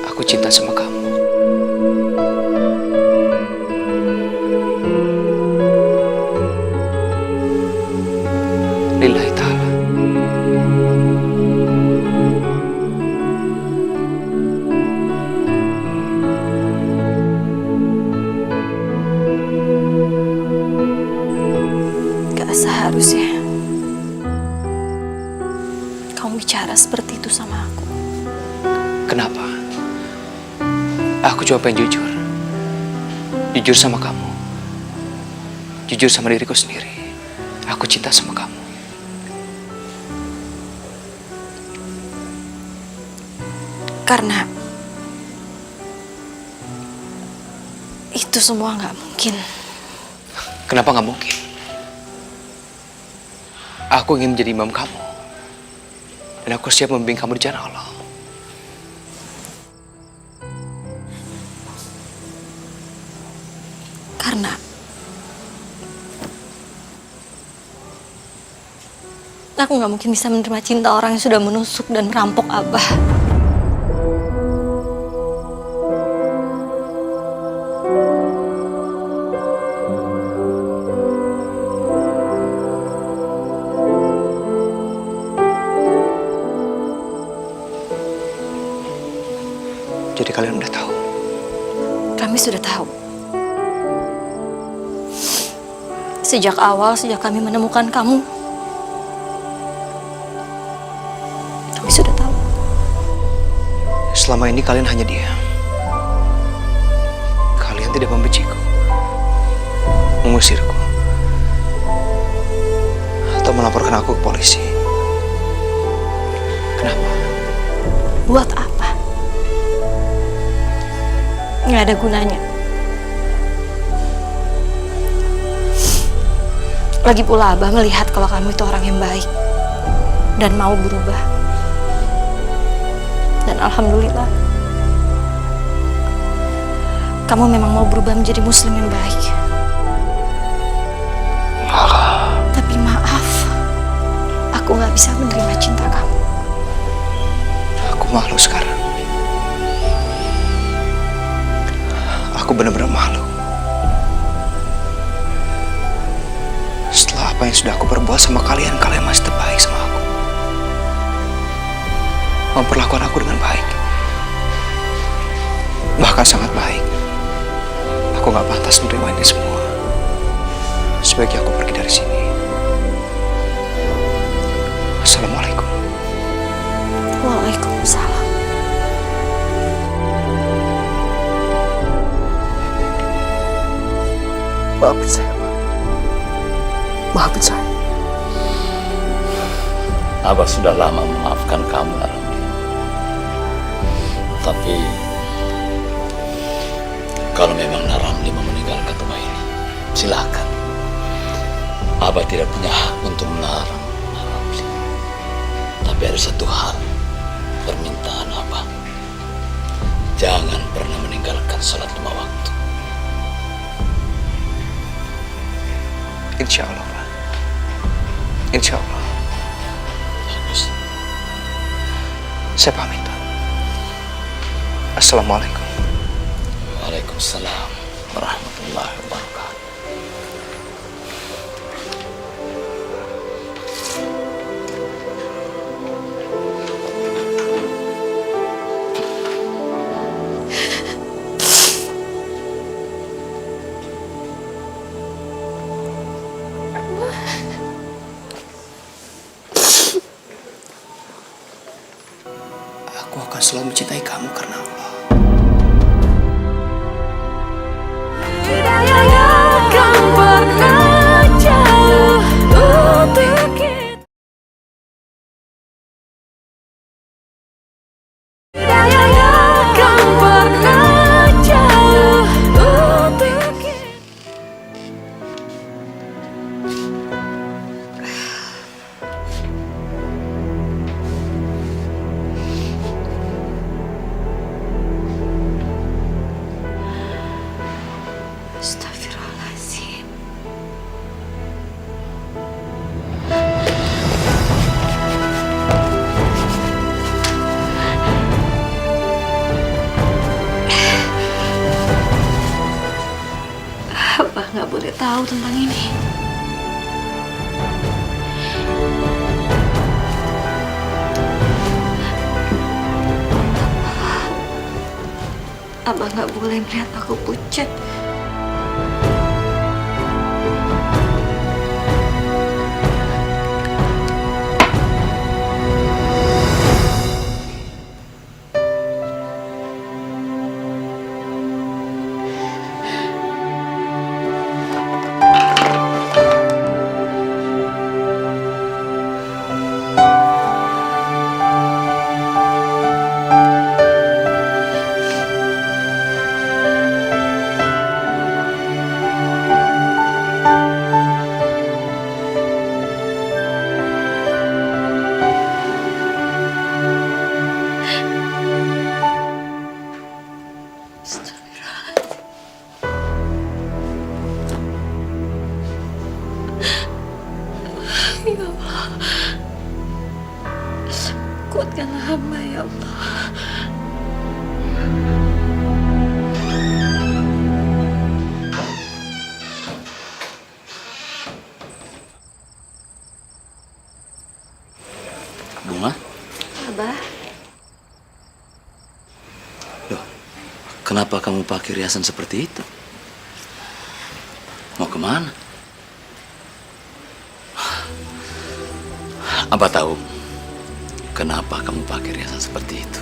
Aku cinta sama kamu. Lillahi ta'ala. Gak seharusnya kamu bicara seperti itu sama aku. Kenapa? Aku cuma pengen jujur. Jujur sama kamu. Jujur sama diriku sendiri. Aku cinta sama kamu. Karena itu semua nggak mungkin. Kenapa nggak mungkin? Aku ingin menjadi imam kamu. Dan aku siap membimbing kamu di jalan Allah. Karena aku nggak mungkin bisa menerima cinta orang yang sudah menusuk dan merampok Abah. Jadi kalian udah tahu. Kami sudah tahu. Sejak awal, sejak kami menemukan kamu, kami sudah tahu. Selama ini kalian hanya diam. Kalian tidak membenciku, mengusirku, atau melaporkan aku ke polisi. Kenapa? Buat apa? nggak ada gunanya. Lagi pula Abah melihat kalau kamu itu orang yang baik dan mau berubah. Dan alhamdulillah, kamu memang mau berubah menjadi muslim yang baik. Tapi maaf, aku nggak bisa menerima cinta kamu. Aku malu sekarang. Aku benar-benar malu. Setelah apa yang sudah aku perbuat sama kalian, kalian masih terbaik sama aku. Memperlakukan aku dengan baik. Bahkan sangat baik. Aku gak pantas menerima ini semua. Sebaiknya aku pergi dari sini. Assalamualaikum. Waalaikumsalam. Maafin saya, Ma. Maafin saya. Abah sudah lama memaafkan kamu, Aramli. Tapi kalau memang Naramli mau meninggalkan rumah ini, silakan. Abah tidak punya hak untuk melarang Naramli. Tapi ada satu hal, permintaan Abah. Jangan pernah meninggalkan sholat 5 waktu. Insya Allah, Pak. Insya Allah. Bagus. Saya pamit, Pak. Assalamualaikum. Waalaikumsalam warahmatullahi wabarakatuh. Aku akan selalu mencintai kamu karena Allah. Hidayah yang kan pernah jauh untuk kita. Hidayah yang kan pernah jauh untuk kita. Astagfirullahaladzim. Abah nggak boleh tahu tentang ini. Abah nggak boleh melihat aku pucat. Ya Allah, kuatkanlah hamba ya Allah. Bunga? Abah, Loh, kenapa kamu pakai riasan seperti itu? Mau kemana? Abah tahu kenapa kamu pakai riasan seperti itu.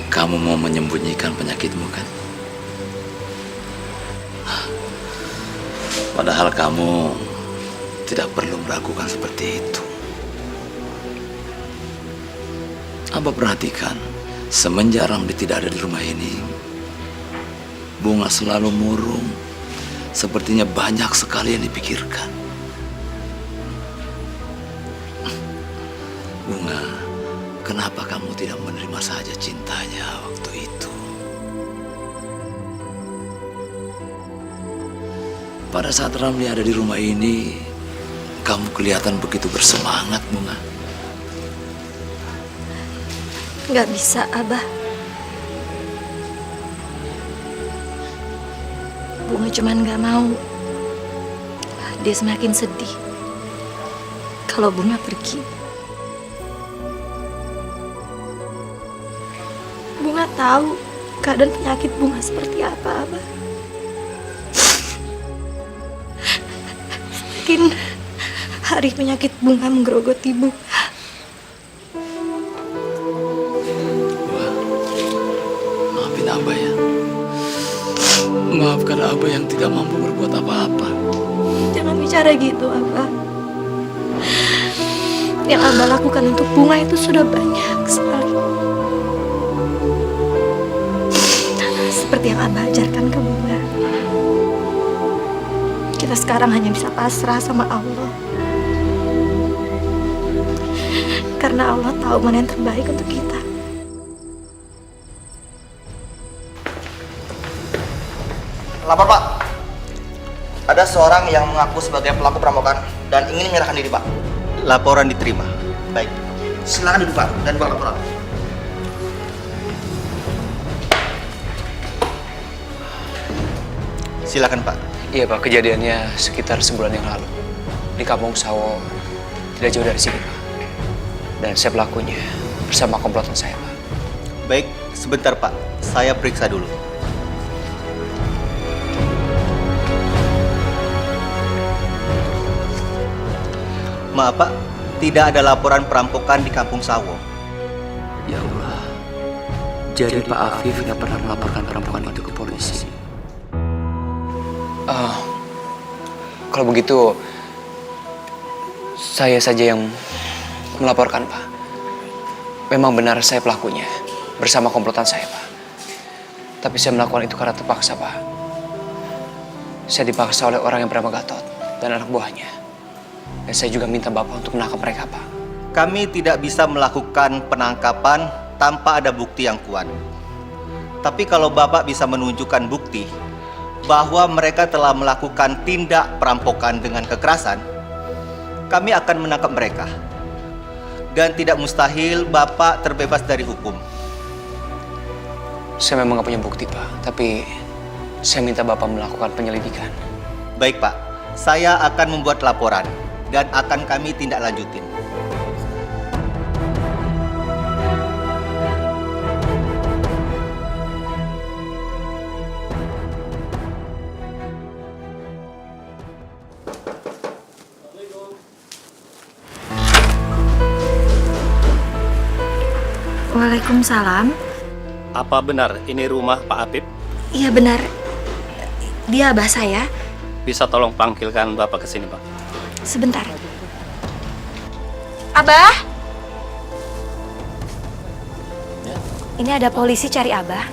Kamu mau menyembunyikan penyakitmu, kan? Padahal kamu tidak perlu meragukan seperti itu. Abah perhatikan Semenjak Ramli tidak ada di rumah ini, Bunga selalu murung. Sepertinya banyak sekali yang dipikirkan. Bunga, kenapa kamu tidak menerima saja cintanya waktu itu? Pada saat Ramli ada di rumah ini, kamu kelihatan begitu bersemangat, Bunga. Nggak bisa, Abah. Bunga cuman nggak mau dia semakin sedih kalau Bunga pergi. Bunga tahu keadaan penyakit Bunga seperti apa, Abah. Semakin hari penyakit Bunga menggerogoti Bunga. Maafin Abah ya. Maafkan Abah yang tidak mampu berbuat apa-apa. Jangan bicara gitu, Abah. Yang Abah lakukan untuk Bunga itu sudah banyak sekali. Seperti yang Abah ajarkan ke Bunga. Kita sekarang hanya bisa pasrah sama Allah. Karena Allah tahu mana yang terbaik untuk kita. Lapor, Pak. Ada seorang yang mengaku sebagai pelaku perampokan dan ingin menyerahkan diri, Pak. Laporan diterima. Baik. Silakan duduk, Pak, dan buat laporan. Silakan, Pak. Iya Pak, kejadiannya sekitar sebulan yang lalu di Kampung Sawo, tidak jauh dari sini Pak. Dan saya pelakunya bersama komplotan saya Pak. Baik, sebentar Pak. Saya periksa dulu. Maaf Pak, tidak ada laporan perampokan di Kampung Sawo. Ya Allah, jadi Pak Afif nggak pernah melaporkan perampokan itu ke polisi. Kalau begitu, saya saja yang melaporkan Pak. Memang benar saya pelakunya, bersama komplotan saya Pak. Tapi saya melakukan itu karena terpaksa Pak. Saya dipaksa oleh orang yang bernama Gatot dan anak buahnya. Dan saya juga minta Bapak untuk menangkap mereka, Pak. Kami tidak bisa melakukan penangkapan tanpa ada bukti yang kuat. Tapi kalau Bapak bisa menunjukkan bukti bahwa mereka telah melakukan tindak perampokan dengan kekerasan, kami akan menangkap mereka. Dan tidak mustahil Bapak terbebas dari hukum. Saya memang nggak punya bukti, Pak. Tapi saya minta Bapak melakukan penyelidikan. Baik, Pak. Saya akan membuat laporan dan akan kami tindak lanjutin. Waalaikumsalam. Apa benar ini rumah Pak Apip? Iya benar. Dia abah saya. Bisa tolong panggilkan Bapak ke sini, Pak? Sebentar. Abah? Ya. Ini ada polisi cari Abah.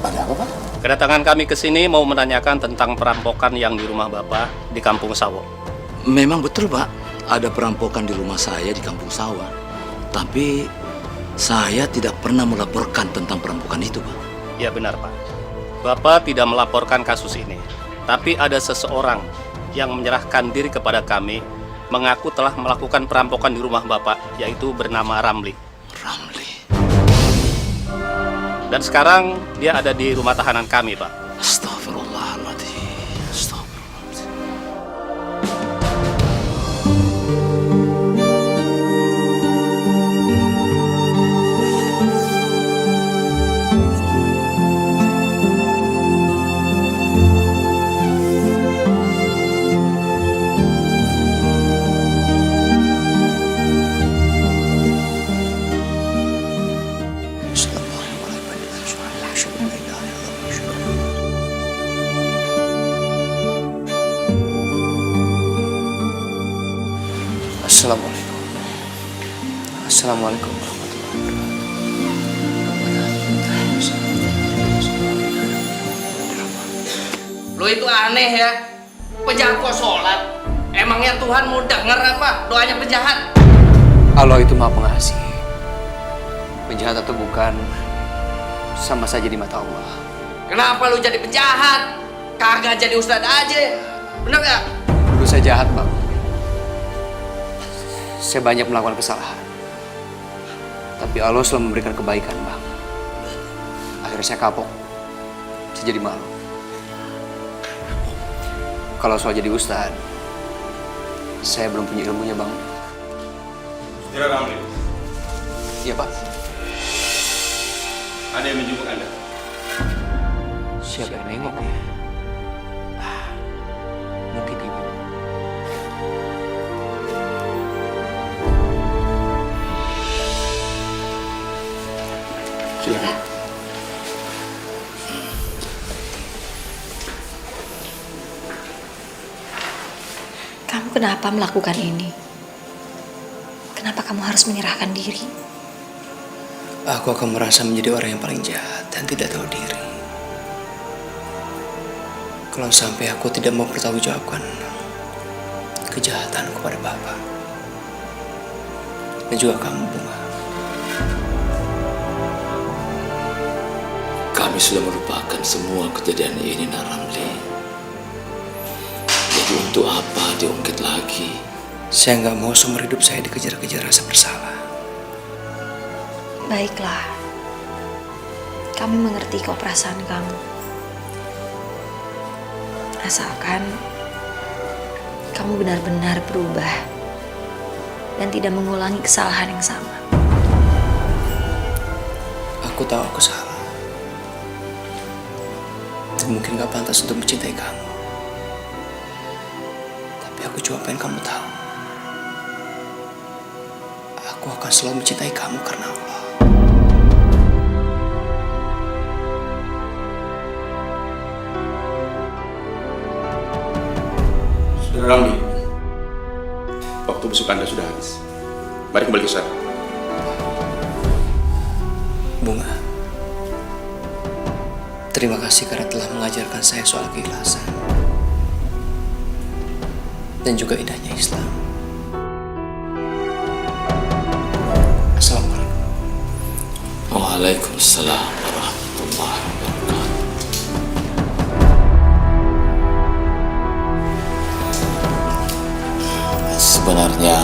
Ada apa, Pak? Kedatangan kami ke sini mau menanyakan tentang perampokan yang di rumah Bapak di Kampung Sawo. Memang betul, Pak. Ada perampokan di rumah saya di Kampung Sawo. Tapi saya tidak pernah melaporkan tentang perampokan itu, Pak. Ya benar, Pak. Bapak tidak melaporkan kasus ini. Tapi ada seseorang yang menyerahkan diri kepada kami, mengaku telah melakukan perampokan di rumah Bapak, yaitu bernama Ramli. Ramli. Dan sekarang dia ada di rumah tahanan kami, Pak. Astagfirullahaladzim. Assalamualaikum. Assalamualaikum warahmatullahi wabarakatuh. Lo itu aneh ya. Penjahat kok sholat? Emangnya Tuhan mau denger apa doanya penjahat? Allah itu Maha Pengasih. Penjahat atau bukan, sama saja di mata Allah. Kenapa lu jadi penjahat? Kagak jadi ustadz aja. Bener gak? Dulu saya jahat, Bang. Saya banyak melakukan kesalahan. Tapi Allah selalu memberikan kebaikan, Bang. Akhirnya saya kapok. Saya jadi malu. Kalau soal jadi ustadz, saya belum punya ilmunya, Bang. Saudara Ramli, Iya, Pak. ada yang menjemput Anda. Siapa yang nengok ya? Mungkin ibu. Silakan. Kamu kenapa melakukan ini? Kenapa kamu harus menyerahkan diri? Aku akan merasa menjadi orang yang paling jahat dan tidak tahu diri. Kalau sampai aku tidak mau bertanggungjawabkan kejahatan kepada Bapak dan juga kamu, Bunga. Kami sudah melupakan semua kejadian ini, Nak Ramli. Jadi untuk apa diungkit lagi? Saya nggak mau seumur hidup saya dikejar-kejar rasa bersalah. Baiklah. Kami mengerti kok perasaan kamu. Asalkan kamu benar-benar berubah dan tidak mengulangi kesalahan yang sama. Aku tahu aku salah. Dan mungkin gak pantas untuk mencintai kamu. Tapi aku cuma pengen kamu tahu. Aku akan selalu mencintai kamu karena Allah. Saudara Ramli, waktu besuk Anda sudah habis. Mari kembali ke sana. Bunga, terima kasih karena telah mengajarkan saya soal keikhlasan dan juga indahnya Islam. Assalamualaikum. Waalaikumsalam warahmatullahi wabarakatuh. Sebenarnya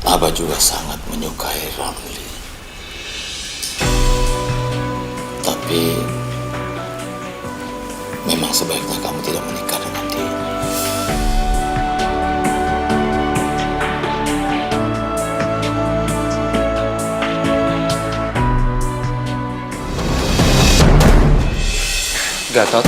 Abah juga sangat menyukai Ramli. Tapi memang sebaiknya kamu tidak menikah dengan dia. Gatot.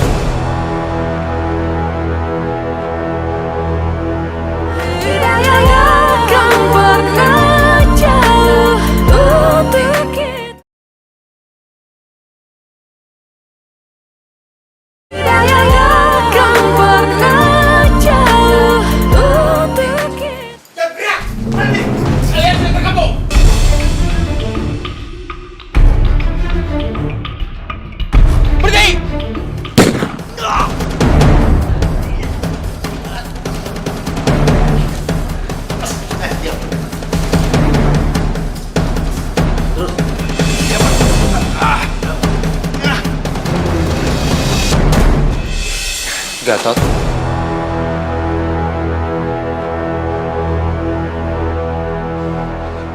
Gatot.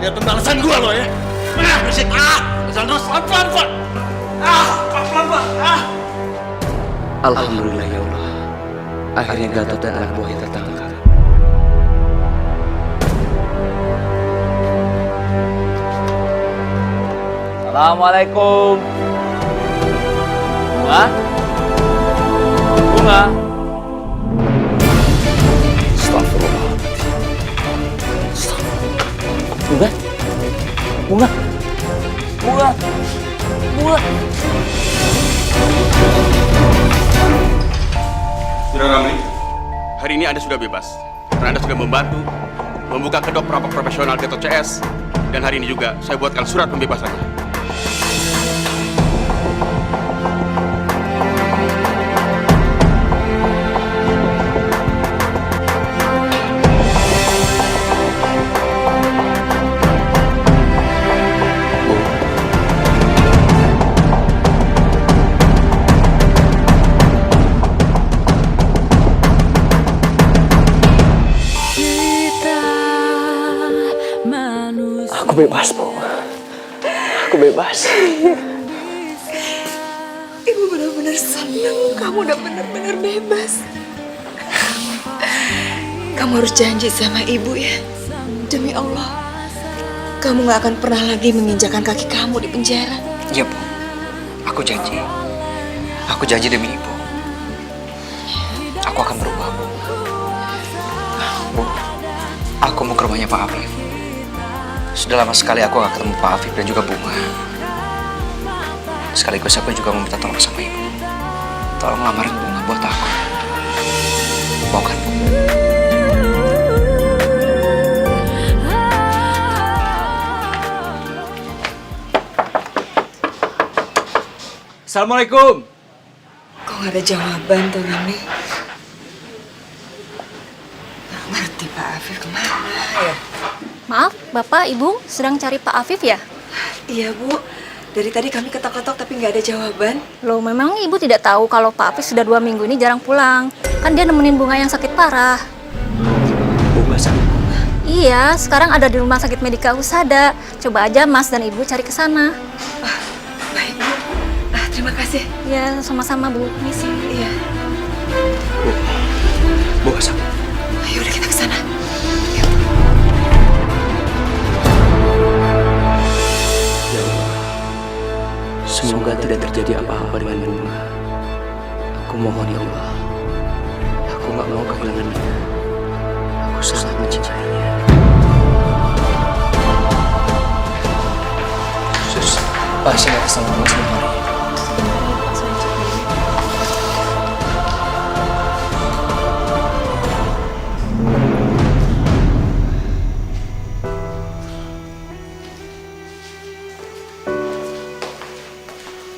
Lihat pembalasan gua lo ya. Berisik. Jalan terus pelan-pelan. Pelan-pelan. Alhamdulillah ya Allah. Akhirnya Gatot dan anak buahnya tertangkap. Assalamualaikum. Bunga? Bunga? Astagfirullah. Bunga? Bunga? Bunga? Bunga? Saudara Ramli, hari ini Anda sudah bebas. Karena Anda sudah membantu membuka kedok perampok profesional Gatot CS. Dan hari ini juga saya buatkan surat pembebasannya. Aku bebas, Bu. Aku bebas. Ibu benar-benar senang kamu udah benar-benar bebas. Kamu harus janji sama ibu ya. Demi Allah, kamu gak akan pernah lagi menginjakan kaki kamu di penjara. Iya, Bu. Aku janji. Aku janji demi Ibu. Aku akan berubah, Bu. Bu, aku mau ke rumahnya Pak Afif. Sudah lama sekali aku gak ketemu Pak Afif dan juga Bunga. Sekaligus aku juga mau minta tolong sama Ibu. Tolong lamarin Bunga buat aku. Mau kan, Bu? Assalamualaikum. Kok gak ada jawaban tuh Ramli? Gak ngerti Pak Afif kemana ya? Maaf, Bapak, Ibu sedang cari Pak Afif ya? Iya Bu, dari tadi kami ketok-ketok tapi nggak ada jawaban. Loh, memang Ibu tidak tahu kalau Pak Afif sudah 2 minggu ini jarang pulang. Kan dia nemenin Bunga yang sakit parah. Bunga sakit? Iya, sekarang ada di rumah sakit Medika Husada. Coba aja Mas dan Ibu cari ke sana. Baik Bu, terima kasih. Ya, sama-sama Bu. Misi. Iya. Bunga sakit. Ayo udah kita ke sana. Semoga tidak terjadi apa-apa dengan Bunga. Aku mohon ya Allah. Aku gak mau kehilangan dia. Aku sangat mencintainya. Sus, pasien atas nama Bunga sudah mari.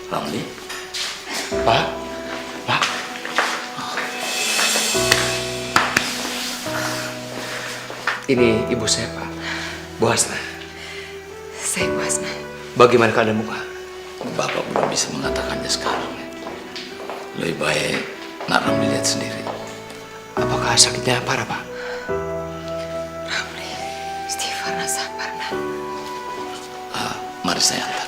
Ramli, Pak, Pak. Ini ibu saya, Pak. Bu Hasna. Saya Bu Hasna. Bagaimana keadaan Bunga? Bapak belum bisa mengatakannya sekarang. Lebih baik Nak Ramli lihat sendiri. Apakah sakitnya parah, Pak? Ramli, istighfar sabar Nak. Mari saya antar.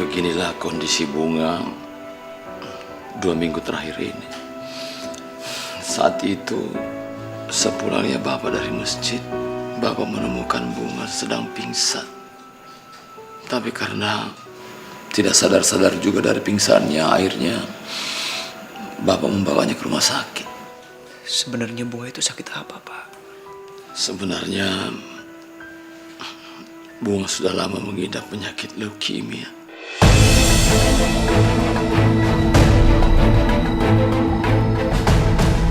Beginilah kondisi Bunga 2 minggu terakhir ini. Saat itu, sepulangnya Bapak dari masjid, Bapak menemukan Bunga sedang pingsan. Tapi karena tidak sadar-sadar juga dari pingsannya, akhirnya Bapak membawanya ke rumah sakit. Sebenarnya Bunga itu sakit apa, Pak? Sebenarnya Bunga sudah lama mengidap penyakit leukemia.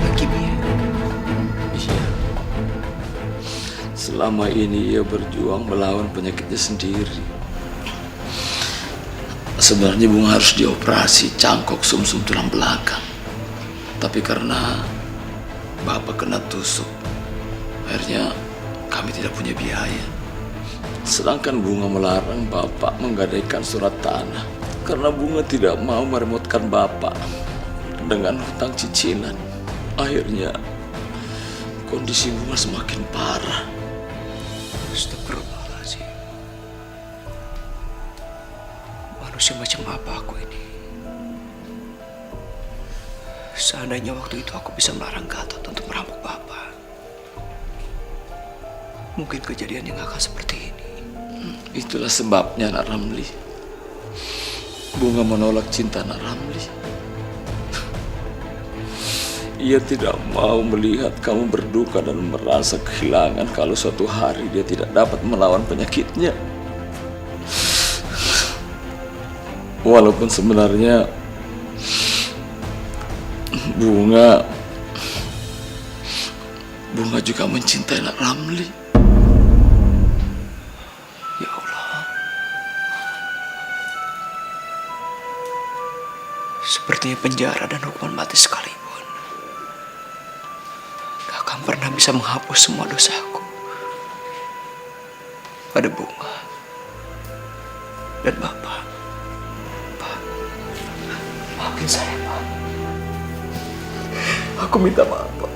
Leukemia? Iya. Selama ini ia berjuang melawan penyakitnya sendiri. Sebenarnya Bunga harus dioperasi cangkok sumsum tulang belakang. Tapi karena Bapak kena tusuk, akhirnya kami tidak punya biaya. Sedangkan Bunga melarang Bapak menggadaikan surat tanah karena Bunga tidak mau meremotkan Bapak dengan hutang cicilan. Akhirnya kondisi Bunga semakin parah. Astagfirullahaladzim. Manusia macam apa aku ini? Seandainya waktu itu aku bisa melarang Gatot untuk merampok Bapak, mungkin kejadiannya nggak akan seperti ini. Itulah sebabnya Nak Ramli. Bunga menolak cinta Nak Ramli. Ia tidak mau melihat kamu berduka dan merasa kehilangan kalau suatu hari dia tidak dapat melawan penyakitnya. Walaupun sebenarnya Bunga juga mencintai Nak Ramli. Ya Allah. Sepertinya penjara dan hukuman mati sekalipun gak akan pernah bisa menghapus semua dosaku. Pada Bunga dan Bapak. Pak, maafin saya, Pak. Aku minta maaf, Pak.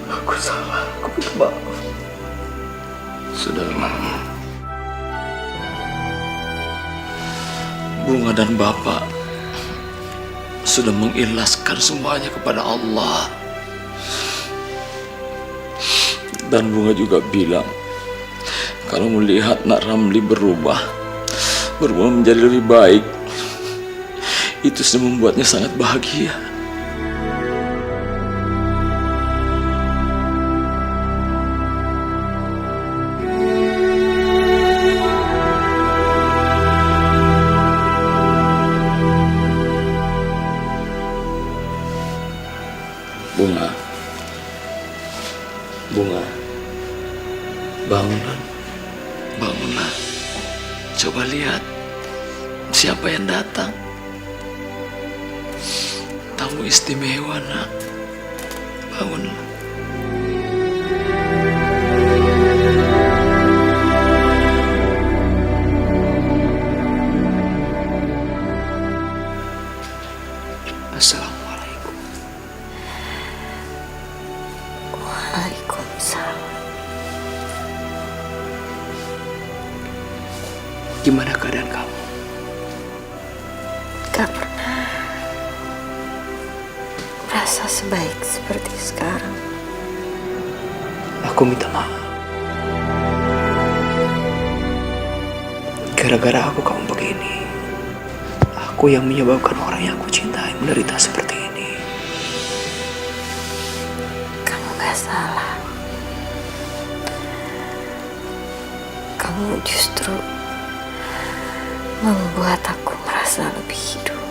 Aku salah, aku minta maaf. Sudahlah. Bunga dan Bapak sudah mengikhlaskan semuanya kepada Allah. Dan Bunga juga bilang kalau melihat Nak Ramli berubah menjadi lebih baik, itu sudah membuatnya sangat bahagia. Bunga, bangunlah. Coba lihat siapa yang datang. Tamu istimewa, Nak. Bangunlah. Assalamualaikum. Waalaikumsalam. Gimana keadaan kamu? Gak pernah merasa sebaik seperti sekarang. Aku minta maaf. Gara-gara aku kamu begini. Aku yang menyebabkan orang yang aku cintai menderita seperti ini. Kamu gak salah. Kamu justru membuat aku merasa lebih hidup.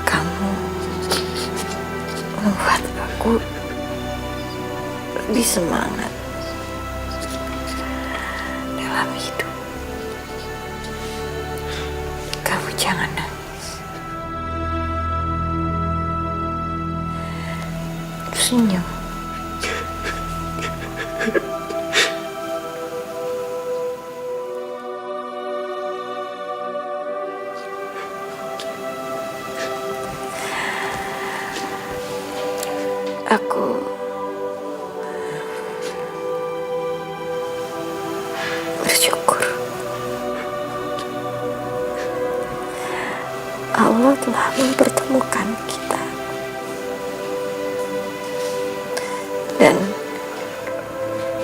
Kamu membuat aku lebih semangat dalam hidup. Kamu jangan nangis. Senyum. Aku bersyukur Allah telah mempertemukan kita, dan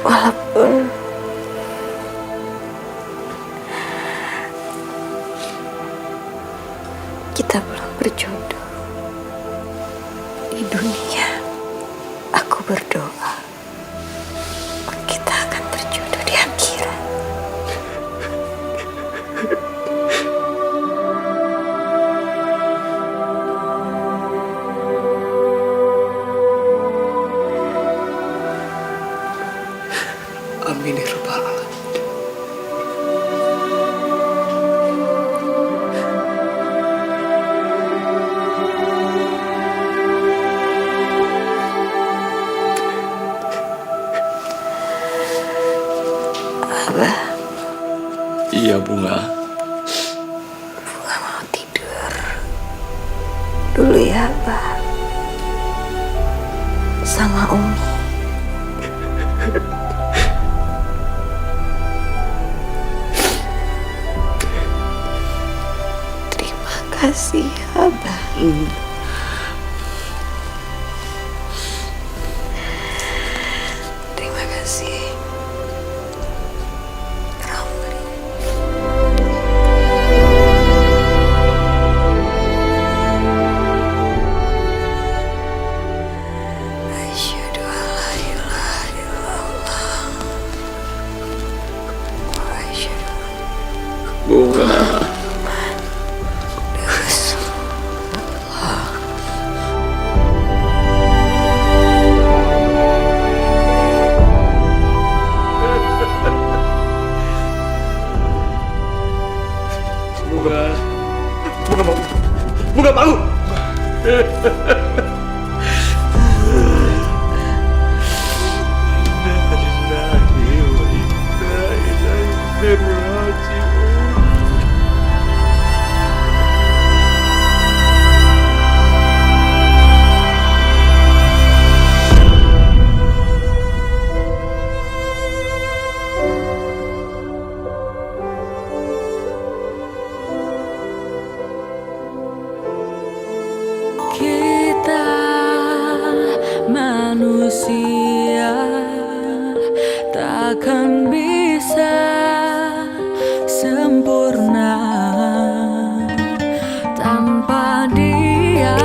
walaupun kita belum berjodoh di dunia, aku berdoa kita akan berjodoh di akhirat. Amin ya rabbal alamin. Abah, Iya, Bunga. Bunga mau tidur dulu ya, Abah, sama Umi. Terima kasih, Abah. Terima kasih. Asyhadu an la ilaha illallah wa asyhadu Bunga. Rasulullah. Kita manusia takkan bisa sempurna tanpa Dia,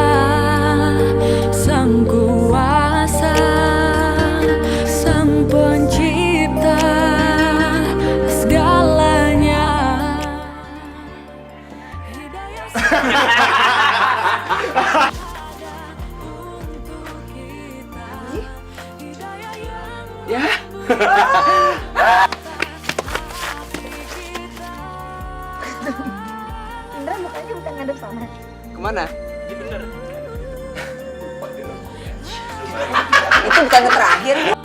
Sang Kuasa, Sang Pencipta segalanya. Ya. Indra mukanya bukan ngadep sana. Kemana? Itu bukan yang terakhir.